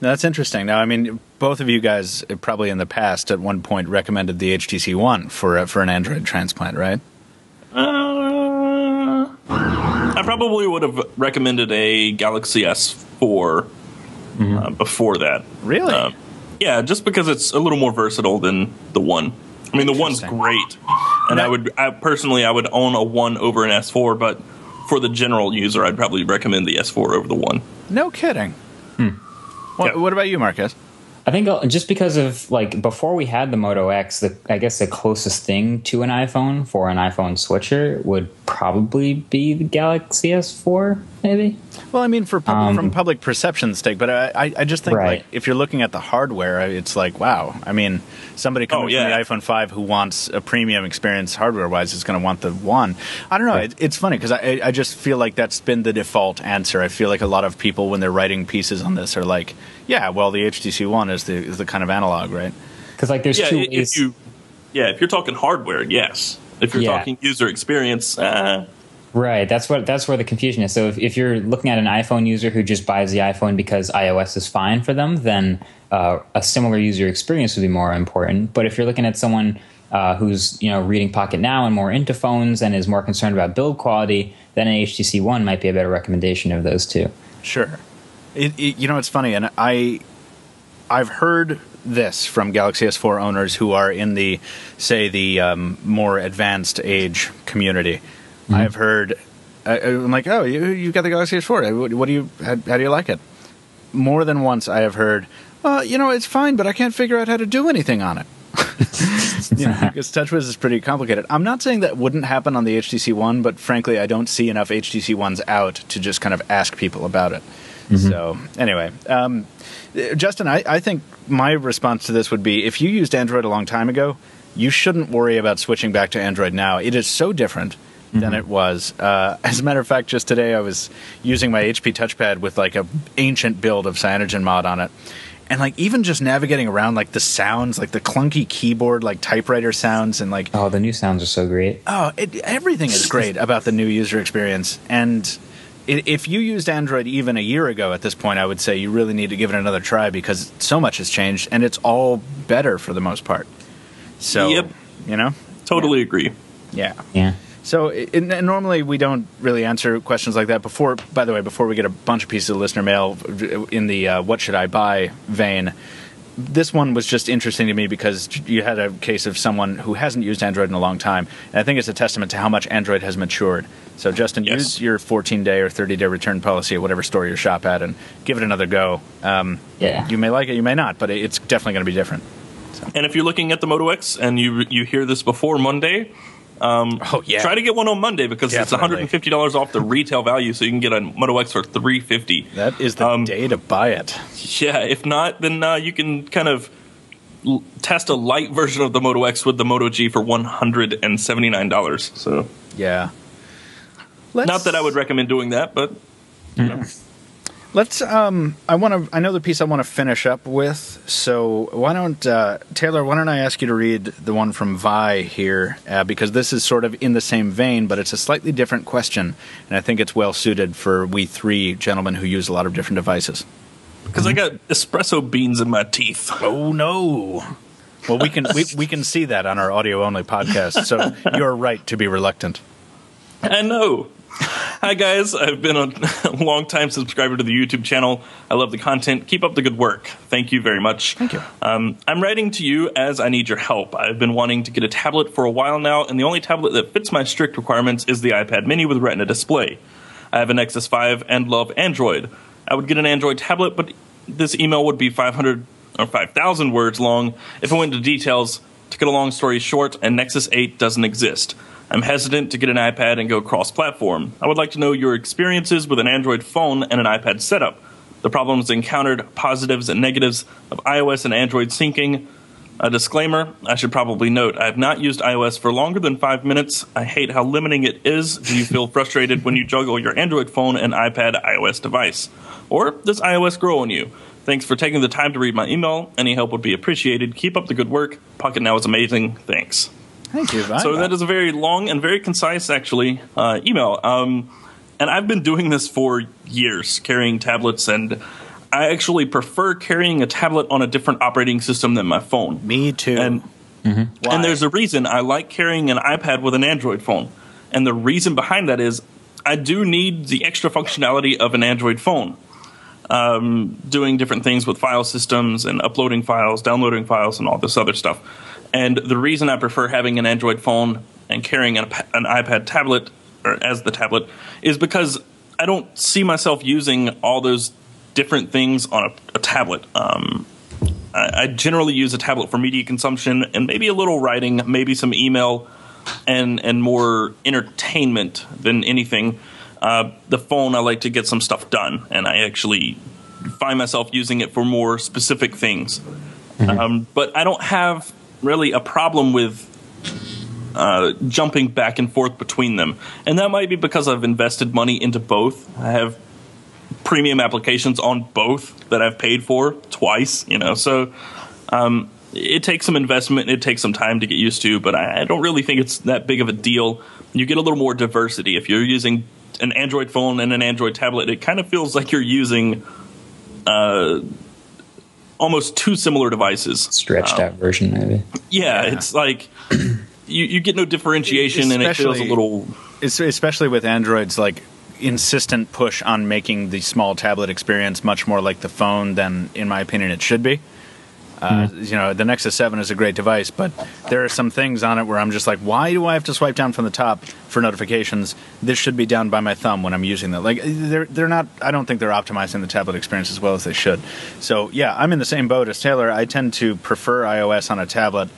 That's interesting. Now, I mean, both of you guys probably in the past at one point recommended the HTC One for an Android transplant, right? I probably would have recommended a Galaxy S4 before that. Really? Yeah, just because it's a little more versatile than the One. I mean, the One's great, and I would own a One over an S4, but for the general user, I'd probably recommend the S4 over the One. No kidding. What about you, Marques? I think just because of, like, before we had the Moto X, I guess the closest thing to an iPhone for an iPhone switcher would probably be the Galaxy S4, maybe. Well, I mean, from public perception's sake, but I just think, like, if you're looking at the hardware, it's like, wow. I mean, somebody coming from the iPhone 5 who wants a premium experience hardware-wise is going to want the One. I don't know. Right. It's funny because I just feel like that's been the default answer. I feel like a lot of people, when they're writing pieces on this, are like, yeah, well, the HTC One is the kind of analog, right? Because, like, there's two ways. If you're talking hardware, yes. If you're talking user experience, Right, that's where the confusion is. So if you're looking at an iPhone user who just buys the iPhone because iOS is fine for them, then a similar user experience would be more important. But if you're looking at someone who's reading Pocketnow and more into phones and is more concerned about build quality, then an HTC One might be a better recommendation of those two. Sure. It's funny, and I've heard this from Galaxy S4 owners who are in the more advanced age community. Mm-hmm. I've heard, I'm like, oh, you got the Galaxy S4. How do you like it? more than once I have heard, it's fine, but I can't figure out how to do anything on it. Because TouchWiz is pretty complicated. I'm not saying that wouldn't happen on the HTC One, but frankly, I don't see enough HTC Ones out to just kind of ask people about it. So anyway, Justin, I think my response to this would be, if you used Android a long time ago, you shouldn't worry about switching back to Android now. It is so different than it was. As a matter of fact, just today I was using my HP touchpad with like a ancient build of CyanogenMod on it. And like even just navigating around, like the sounds, like the clunky keyboard, like typewriter sounds, and like the new sounds are so great. Everything is great about the new user experience. And if you used Android even a year ago at this point, I would say you really need to give it another try, because so much has changed and it's all better for the most part. So, totally agree. Yeah. So normally we don't really answer questions like that. By the way, before we get a bunch of pieces of listener mail in the what should I buy vein, this one was just interesting to me because you had a case of someone who hasn't used Android in a long time. And I think it's a testament to how much Android has matured. So Justin, use your 14-day or 30-day return policy at whatever store you shop at and give it another go. You may like it, you may not, but it's definitely going to be different. So. And if you're looking at the Moto X and you hear this before Monday, try to get one on Monday, because it's $150 off the retail value, so you can get a Moto X for $350. That is the day to buy it. Yeah, if not, then you can kind of test a light version of the Moto X with the Moto G for $179. So not that I would recommend doing that, but Let's. I know the piece I want to finish up with. So why don't Taylor? Why don't I ask you to read the one from Vi here, because this is sort of in the same vein, but it's a slightly different question, and I think it's well suited for we three gentlemen who use a lot of different devices. Because I got espresso beans in my teeth. Oh no! Well, we can see that on our audio only podcast. So you're right to be reluctant. I know. Hi guys, I've been a long-time subscriber to the YouTube channel. I love the content. Keep up the good work. Thank you very much. Thank you. I'm writing to you as I need your help. I've been wanting to get a tablet for a while now, and the only tablet that fits my strict requirements is the iPad mini with Retina display. I have an Nexus 5 and love Android. I would get an Android tablet, but this email would be 500 or 5,000 words long if I went into details. To get a long story short, and Nexus 8 doesn't exist. I'm hesitant to get an iPad and go cross-platform. I would like to know your experiences with an Android phone and an iPad setup, the problems encountered, positives and negatives of iOS and Android syncing. A disclaimer, I should probably note, I have not used iOS for longer than 5 minutes. I hate how limiting it is. Do you feel frustrated when you juggle your Android phone and iPad iOS device? Or does iOS grow on you? Thanks for taking the time to read my email. Any help would be appreciated. Keep up the good work. Pocketnow is amazing. Thanks. Thank you. So that is a very long and very concise, actually, email. And I've been doing this for years, carrying tablets, and I actually prefer carrying a tablet on a different operating system than my phone. Me too. And, and there's a reason. I like carrying an iPad with an Android phone. And the reason behind that is I do need the extra functionality of an Android phone. Doing different things with file systems and uploading files, downloading files, and all this other stuff. And the reason I prefer having an Android phone and carrying an iPad tablet, or as the tablet, is because I don't see myself using all those different things on a tablet. I generally use a tablet for media consumption and maybe a little writing, maybe some email, and more entertainment than anything. The phone, I like to get some stuff done, and I actually find myself using it for more specific things. But I don't have really a problem with jumping back and forth between them. And that might be because I've invested money into both. I have premium applications on both that I've paid for twice, So it takes some investment. It takes some time to get used to, but I don't really think it's that big of a deal. You get a little more diversity. If you're using an Android phone and an Android tablet, it kind of feels like you're using almost two similar devices. Stretched out version, maybe. Yeah, it's like you get no differentiation, and it feels a little... Especially with Android's like insistent push on making the small tablet experience much more like the phone than, in my opinion, it should be. The Nexus 7 is a great device, but there are some things on it where I'm just like, why do I have to swipe down from the top for notifications? This should be down by my thumb when I'm using them. Like, they're not. I don't think they're optimizing the tablet experience as well as they should. So yeah, I'm in the same boat as Taylor. I tend to prefer iOS on a tablet.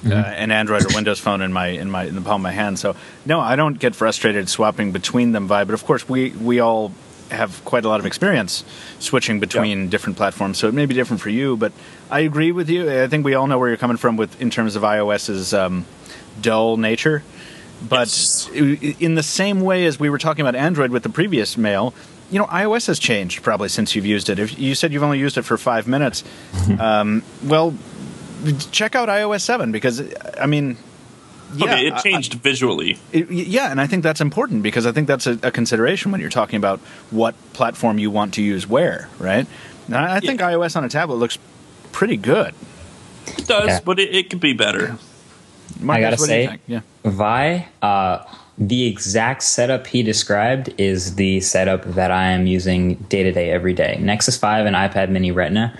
An Android or Windows phone in the palm of my hand. So no, I don't get frustrated swapping between them. But of course, we all have quite a lot of experience switching between different platforms. So it may be different for you, but I agree with you. I think we all know where you're coming from in terms of iOS's dull nature. But in the same way as we were talking about Android with the previous mail, iOS has changed probably since you've used it. If you said you've only used it for 5 minutes, well, check out iOS 7 because, it changed visually. And I think that's important because I think that's a consideration when you're talking about what platform you want to use where, right? And I think iOS on a tablet looks pretty good. It does, but it could be better. Marques, I gotta say, Vi, the exact setup he described is the setup that I am using day to day every day. Nexus 5 and iPad Mini Retina.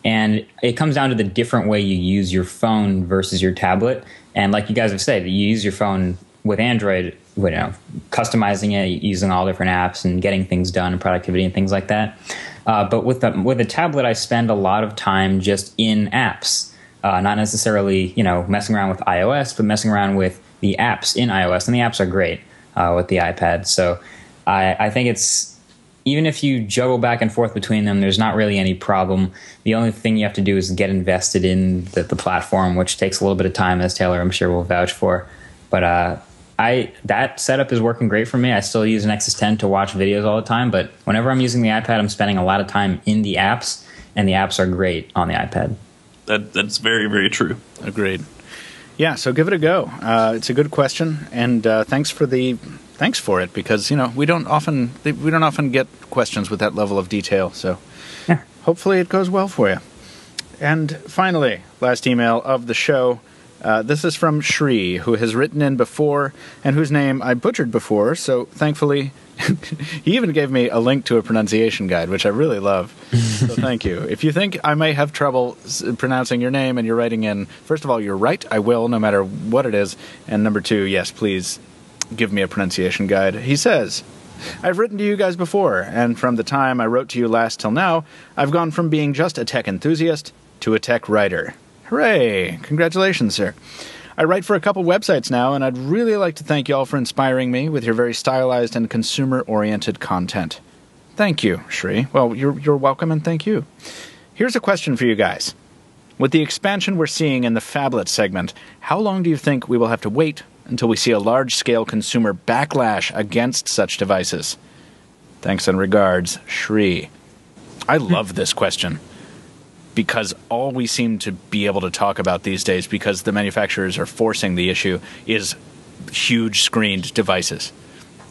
And it comes down to the different way you use your phone versus your tablet. And like you guys have said, you use your phone with Android, customizing it, using all different apps and getting things done and productivity and things like that. But with a tablet, I spend a lot of time just in apps, not necessarily messing around with iOS, but messing around with the apps in iOS. And the apps are great with the iPad. So I think it's, even if you juggle back and forth between them, there's not really any problem. The only thing you have to do is get invested in the platform, which takes a little bit of time, as Taylor, I'm sure, will vouch for. But that setup is working great for me. I still use Nexus 10 to watch videos all the time, but whenever I'm using the iPad, I'm spending a lot of time in the apps, and the apps are great on the iPad. That's very, very true. Agreed. Yeah, so give it a go. It's a good question, and thanks for it because we don't often get questions with that level of detail. So hopefully it goes well for you. And finally, last email of the show. This is from Shri, who has written in before and whose name I butchered before. So thankfully, he even gave me a link to a pronunciation guide, which I really love. So thank you. If you think I may have trouble pronouncing your name and you're writing in, first of all, you're right. I will, no matter what it is. And number two, yes, please give me a pronunciation guide. He says, I've written to you guys before, and from the time I wrote to you last till now, I've gone from being just a tech enthusiast to a tech writer. Hooray! Congratulations, sir. I write for a couple websites now, and I'd really like to thank y'all for inspiring me with your very stylized and consumer-oriented content. Thank you, Shri. Well, you're welcome, and thank you. Here's a question for you guys. With the expansion we're seeing in the phablet segment, how long do you think we will have to wait until we see a large-scale consumer backlash against such devices? Thanks and regards, Shri. I love this question because all we seem to be able to talk about these days, because the manufacturers are forcing the issue, is huge screened devices.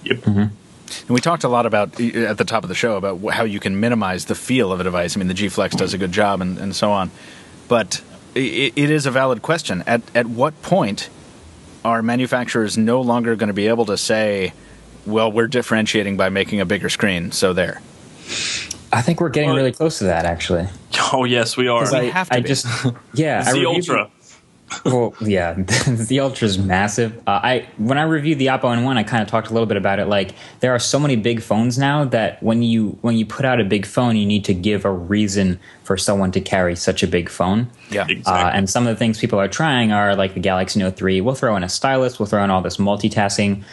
Yep. Mm-hmm. And we talked a lot about, at the top of the show, about how you can minimize the feel of a device. I mean, the G Flex does a good job and so on. But it is a valid question. At what point are manufacturers no longer going to be able to say, well, we're differentiating by making a bigger screen, so there? I think we're getting really close to that, actually. Oh, yes, we are. We have to be. It's the Ultra. Well, yeah, the Ultra is massive. When I reviewed the Oppo N1, I kind of talked a little bit about it. Like, there are so many big phones now that when you put out a big phone, you need to give a reason for someone to carry such a big phone. Yeah, exactly. And some of the things people are trying are like the Galaxy Note 3. We'll throw in a stylus. We'll throw in all this multitasking.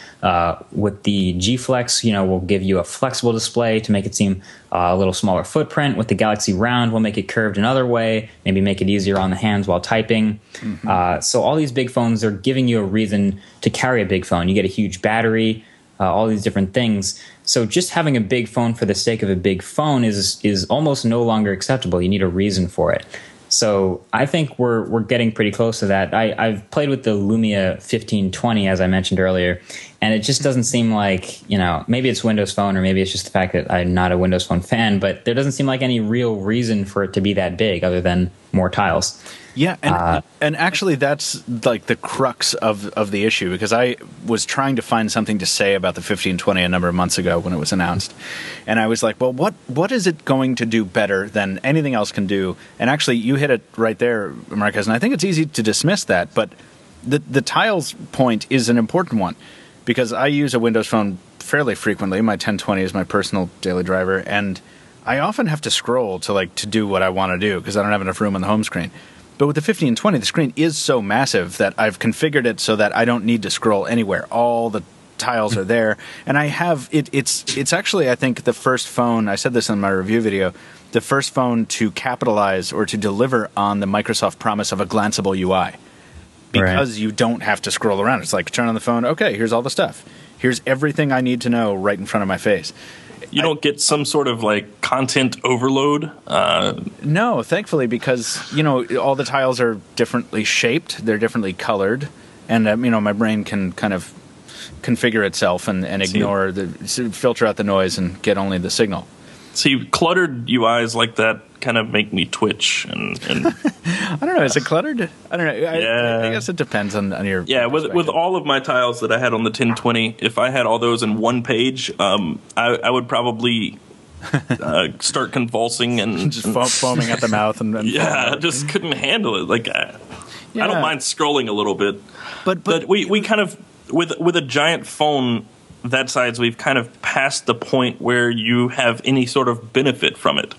With the G Flex, we'll give you a flexible display to make it seem a little smaller footprint. With the Galaxy Round, we'll make it curved another way, maybe make it easier on the hands while typing. Mm-hmm. So all these big phones are giving you a reason to carry a big phone. You get a huge battery, all these different things. So just having a big phone for the sake of a big phone is almost no longer acceptable. You need a reason for it. So I think we're getting pretty close to that. I've played with the Lumia 1520, as I mentioned earlier, And it just doesn't seem like, maybe it's Windows Phone or maybe it's just the fact that I'm not a Windows Phone fan, but there doesn't seem like any real reason for it to be that big other than more tiles. Yeah, and actually that's like the crux of the issue, because I was trying to find something to say about the 1520 a number of months ago when it was announced. And I was like, well, what is it going to do better than anything else can do? And actually, you hit it right there, Marques, and I think it's easy to dismiss that, but the tiles point is an important one, because I use a Windows Phone fairly frequently. My 1020 is my personal daily driver, and I often have to scroll to do what I want to do because I don't have enough room on the home screen. But with the 1520, the screen is so massive that I've configured it so that I don't need to scroll anywhere. All the tiles are there, and I have it. It's actually, I think, the first phone. I said this in my review video. The first phone to capitalize or to deliver on the Microsoft promise of a glanceable UI, because you don't have to scroll around. It's like turn on the phone. Okay, here's all the stuff. Here's everything I need to know right in front of my face. You don't get some sort of content overload? No, thankfully, because, all the tiles are differently shaped. They're differently colored. And, my brain can kind of configure itself and ignore filter out the noise and get only the signal. See, cluttered UIs like that kind of make me twitch. And I don't know. Is it cluttered? I don't know. I guess it depends on your. Yeah, with all of my tiles that I had on the 1020, if I had all those in one page, I would probably start convulsing and just foaming at the mouth and I just couldn't handle it. I don't mind scrolling a little bit, but we kind of with a giant phone that size, we've kind of passed the point where you have any sort of benefit from it.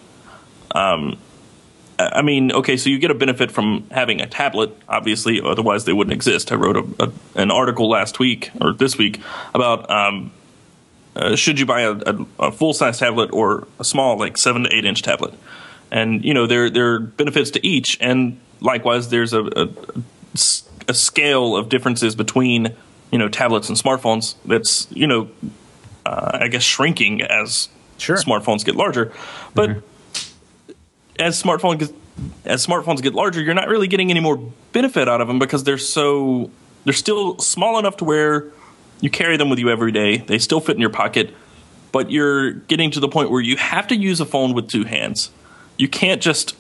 I mean, okay, so you get a benefit from having a tablet, obviously, otherwise they wouldn't exist. I wrote an article last week, or this week, about should you buy a full-size tablet or a small, 7 to 8 inch tablet. And, there are benefits to each, and likewise there's a scale of differences between tablets and smartphones that's, I guess, shrinking as smartphones get larger. But as smartphones get larger, you're not really getting any more benefit out of them because they're still small enough to where you carry them with you every day. They still fit in your pocket, but you're getting to the point where you have to use a phone with two hands. You can't just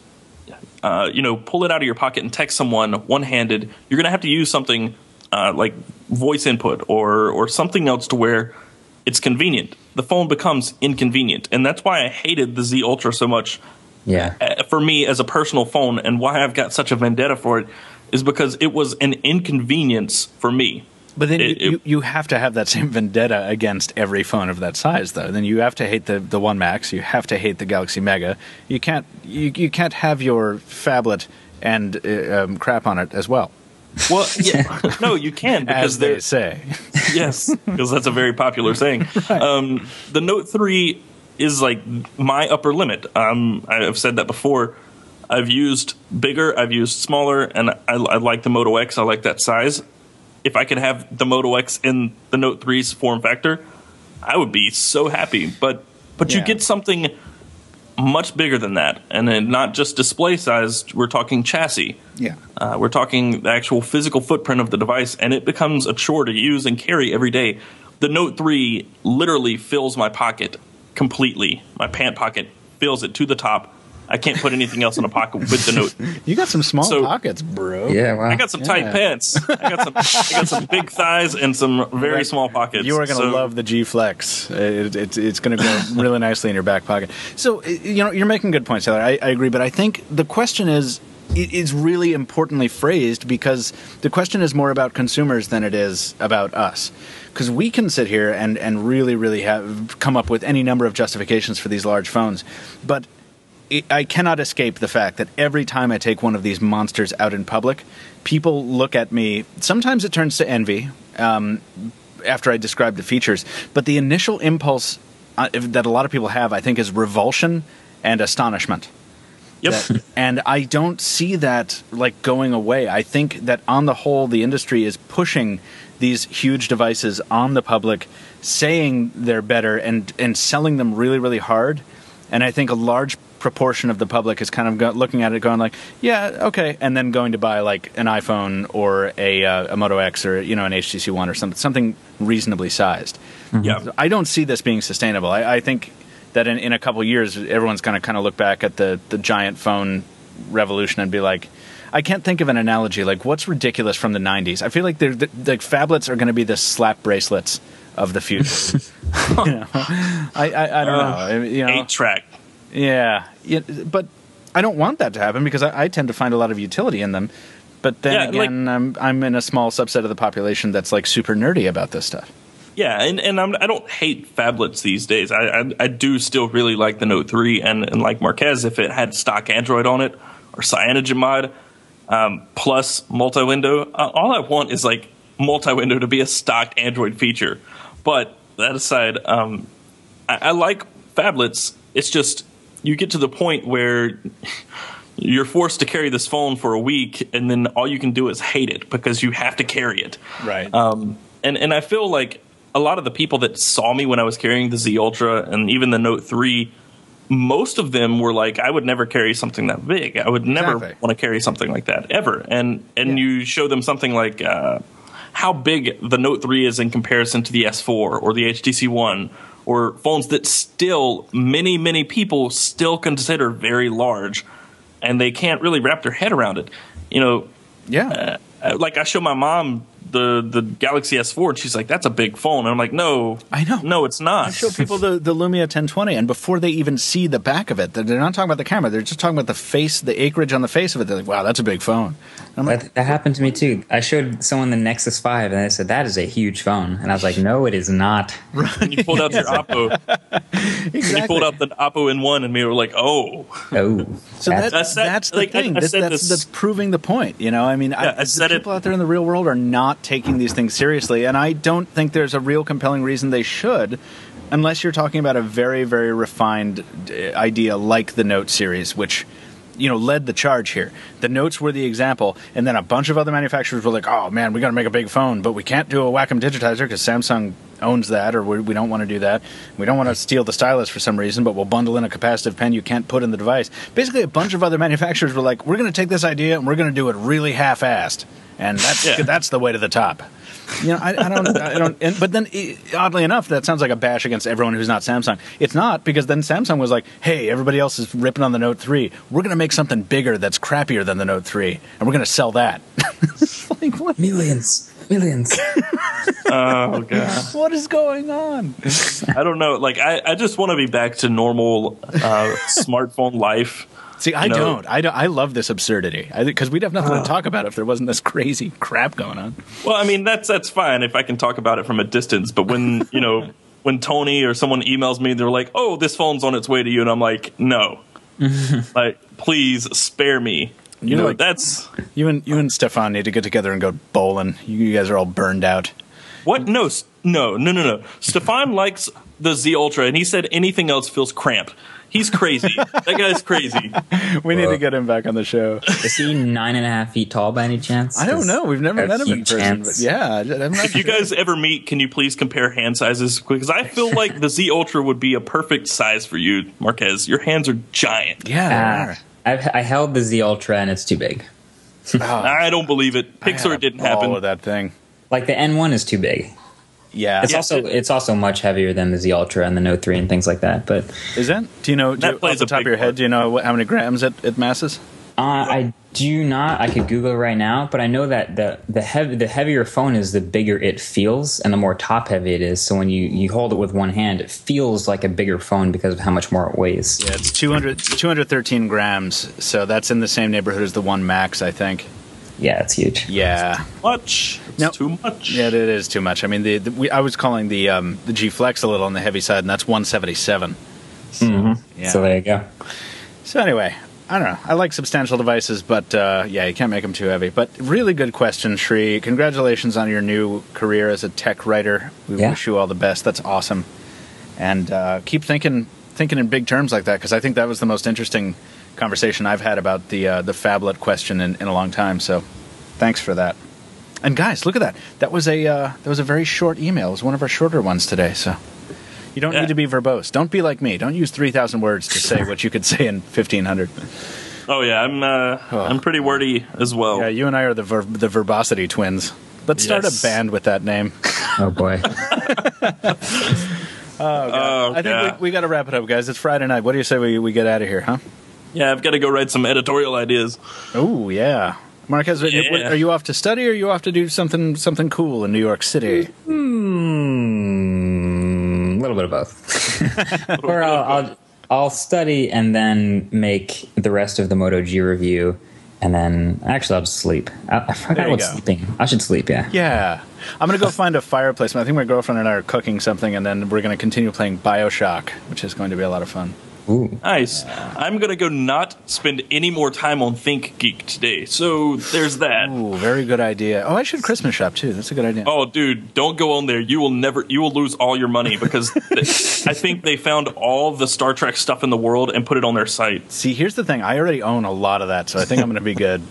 pull it out of your pocket and text someone one-handed. You're going to have to use something like voice input or something else to where it's convenient. The phone becomes inconvenient, and that's why I hated the Z Ultra so much. For me as a personal phone, and why I've got such a vendetta for it is because it was an inconvenience for me. But then you have to have that same vendetta against every phone of that size, though. Then you have to hate the One Max. You have to hate the Galaxy Mega. You can't have your phablet and crap on it as well. Well, yeah, no, you can, because as they say. Yes, because that's a very popular saying. Right. The Note 3 is my upper limit. I've said that before. I've used bigger, I've used smaller, and I like the Moto X. I like that size. If I could have the Moto X in the Note 3's form factor, I would be so happy. But you get something much bigger than that, and then not just display size. We're talking chassis. Yeah, we're talking the actual physical footprint of the device, and it becomes a chore to use and carry every day. The Note 3 literally fills my pocket completely. My pant pocket fills it to the top. I can't put anything else in a pocket with the Note. You got some small pockets, bro. Yeah, wow. I got some tight pants. I got some big thighs and some very small pockets. You are going to love the G Flex. It's going to go really nicely in your back pocket. So, you're making good points, Taylor. I agree, but I think the question is really importantly phrased, because the question is more about consumers than it is about us. Because we can sit here and really, really have come up with any number of justifications for these large phones, but I cannot escape the fact that every time I take one of these monsters out in public, people look at me. Sometimes it turns to envy after I describe the features, but the initial impulse that a lot of people have, I think, is revulsion and astonishment. Yep. And I don't see that going away. I think that on the whole, the industry is pushing these huge devices on the public, saying they're better and selling them really, really hard. And I think a large proportion of the public is kind of looking at it going like, yeah, okay, and then going to buy like an iPhone or a Moto X or, you know, an HTC One or something reasonably sized. Mm-hmm. Yeah. So I don't see this being sustainable. I think that in a couple of years, everyone's going to kind of look back at the giant phone revolution and be like, I can't think of an analogy. Like, what's ridiculous from the 90s? I feel like the phablets are going to be the slap bracelets of the future. You know? I don't know. You know, 8-track. Yeah, but I don't want that to happen because I tend to find a lot of utility in them. But then again, I'm in a small subset of the population that's like super nerdy about this stuff. Yeah, and I don't hate phablets these days. I do still really like the Note 3, and like Marques, if it had stock Android on it or CyanogenMod plus multi-window, all I want is like multi-window to be a stock Android feature. But that aside, I like phablets. It's just you get to the point where you're forced to carry this phone for a week, and then all you can do is hate it because you have to carry it. Right. And I feel like a lot of the people that saw me when I was carrying the Z Ultra and even the Note 3, most of them were like, I would never carry something that big. I would never want to carry something like that ever. And you show them something like how big the Note 3 is in comparison to the S4 or the HTC One, or phones that still many people still consider very large, and they can't really wrap their head around it. You know, like I show my mom the Galaxy S4, and she's like, that's a big phone. And I'm like, no, I know. No, it's not. I show people the Lumia 1020, and before they even see the back of it, they're not talking about the camera. They're just talking about the face, the acreage on the face of it. They're like, wow, that's a big phone. And I'm like, that happened to me too. I showed someone the Nexus 5, and they said, that is a huge phone. And I was like, no, it is not. Right. And you pulled out your Oppo. Exactly. And you pulled out the Oppo N1, and we were like, oh. So that's the thing. That's proving the point. You know, I mean, people out there in the real world are not taking these things seriously, and I don't think there's a real compelling reason they should, unless you're talking about a very, very refined idea like the Note series, which, you know, led the charge here. The Notes were the example, and then a bunch of other manufacturers were like, oh man, we got to make a big phone, but we can't do a Wacom digitizer because Samsung owns that, or we don't want to do that. We don't want to steal the stylus for some reason, but we'll bundle in a capacitive pen you can't put in the device. Basically, a bunch of other manufacturers were like, we're going to take this idea and we're going to do it really half-assed, and that's the way to the top. You know, I don't. But then, oddly enough, that sounds like a bash against everyone who's not Samsung. It's not, because then Samsung was like, "Hey, everybody else is ripping on the Note 3. We're going to make something bigger that's crappier than the Note 3, and we're going to sell that." Like, what? Millions. Oh god, what is going on? I don't know. Like, I just want to be back to normal smartphone life. See, I don't. I love this absurdity because we'd have nothing to talk about if there wasn't this crazy crap going on. Well, I mean, that's fine if I can talk about it from a distance. But when when Tony or someone emails me, they're like, "Oh, this phone's on its way to you," and I'm like, "No, like, please spare me." You know, that's you and Stefan need to get together and go bowling. You guys are all burned out. What? No. Stefan likes the Z Ultra, and he said anything else feels cramped. He's crazy. That guy's crazy. We need to get him back on the show. Is he 9.5 feet tall by any chance? I don't know. We've never met him in person. But yeah, I'm not if you guys ever meet, can you please compare hand sizes? Because I feel like the Z Ultra would be a perfect size for you, Marques. Your hands are giant. Yeah, they are. I held the Z Ultra, and it's too big. I don't believe it. Pixar didn't happen. All of that thing. Like the N1 is too big. Yeah, it's also much heavier than the Z Ultra and the Note 3 and things like that. But is it? Do you know off the top of your head? Do you know how many grams it masses? I do not. I could Google it right now, but I know that the heavier phone is, the bigger it feels, and the more top heavy it is. So when you hold it with one hand, it feels like a bigger phone because of how much more it weighs. Yeah, it's 213 grams. So that's in the same neighborhood as the One Max, I think. Yeah, it's huge. Yeah, It's too much. Yeah, it is too much. I mean, I was calling the G Flex a little on the heavy side, and that's 177. So, So there you go. So anyway, I don't know. I like substantial devices, but you can't make them too heavy. But really good question, Shri. Congratulations on your new career as a tech writer. We wish you all the best. That's awesome. And keep thinking in big terms like that, because I think that was the most interesting conversation I've had about the phablet question in a long time. So thanks for that. And guys, look at that. That was a very short email. It was one of our shorter ones today. So You don't need to be verbose. Don't be like me. Don't use 3,000 words to say what you could say in 1,500. Oh yeah, I'm pretty wordy as well. Yeah, you and I are the verbosity twins. Let's start a band with that name. Oh boy. God. I think we got to wrap it up, guys. It's Friday night. What do you say we get out of here, huh? Yeah, I've got to go write some editorial ideas. Oh yeah, Marques, are you off to study, or are you off to do something cool in New York City? A little bit of both. Or I'll study and then make the rest of the Moto G review, and then actually I'll just sleep. I forgot what's sleeping. I should sleep. Yeah. Yeah. I'm gonna go find a fireplace. I think my girlfriend and I are cooking something, and then we're gonna continue playing BioShock, which is going to be a lot of fun. Ooh. Nice. I'm going to go not spend any more time on ThinkGeek today. So there's that. Ooh, very good idea. Oh, I should Christmas shop too. That's a good idea. Oh, dude, don't go on there. You will lose all your money because I think they found all the Star Trek stuff in the world and put it on their site. See, here's the thing. I already own a lot of that, so I think I'm going to be good.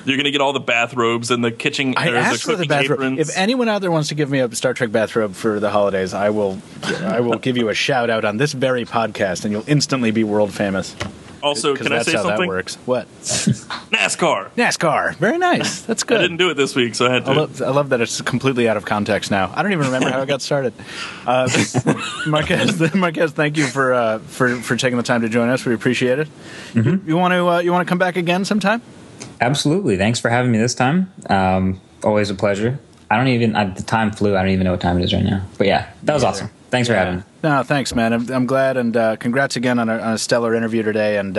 You're going to get all the bathrobes and the kitchen. I asked for the bathrobe. Aprons. If anyone out there wants to give me a Star Trek bathrobe for the holidays, I will give you a shout out on this very podcast, and you'll instantly be world famous. Also, can I say something? That works. What? NASCAR. Very nice. That's good. I didn't do it this week, so I had to. I love that it's completely out of context now. I don't even remember how it got started. Marques, thank you for taking the time to join us. We appreciate it. Mm-hmm. You want to come back again sometime? Absolutely. Thanks for having me this time. Always a pleasure. The time flew. I don't even know what time it is right now. But yeah, that was awesome. Thanks for having me. No, thanks, man. I'm glad, and congrats again on a stellar interview today. And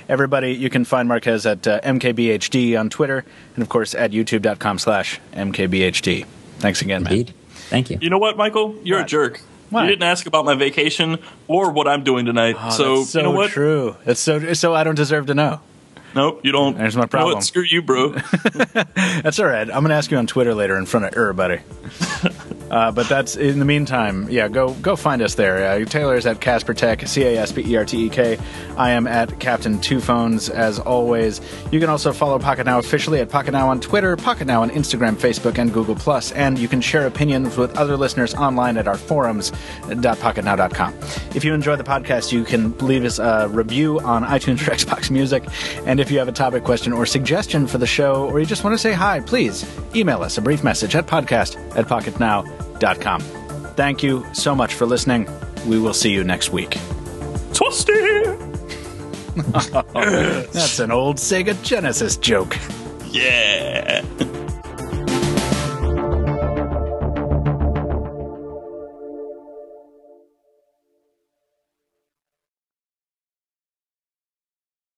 everybody, you can find Marques at MKBHD on Twitter, and of course at youtube.com/MKBHD. Thanks again, man. Indeed. Thank you. You know what, Michael? You're a jerk. What? You didn't ask about my vacation or what I'm doing tonight. Oh, that's so you know what? True. It's so I don't deserve to know. Nope, you don't. There's my problem. You know what? Screw you, bro. That's all right. I'm going to ask you on Twitter later in front of everybody. But that's in the meantime. Yeah, go find us there. Taylor is at Casper Tech, CASPERTEK. I am at Captain Two Phones as always. You can also follow Pocketnow officially at Pocketnow on Twitter, Pocketnow on Instagram, Facebook, and Google+. And you can share opinions with other listeners online at our forums.pocketnow.com. If you enjoy the podcast, you can leave us a review on iTunes or Xbox Music. And if you have a topic, question, or suggestion for the show, or you just want to say hi, please email us a brief message at podcast@pocketnow.com. Thank you so much for listening. We will see you next week. Toasty! That's an old Sega Genesis joke. Yeah.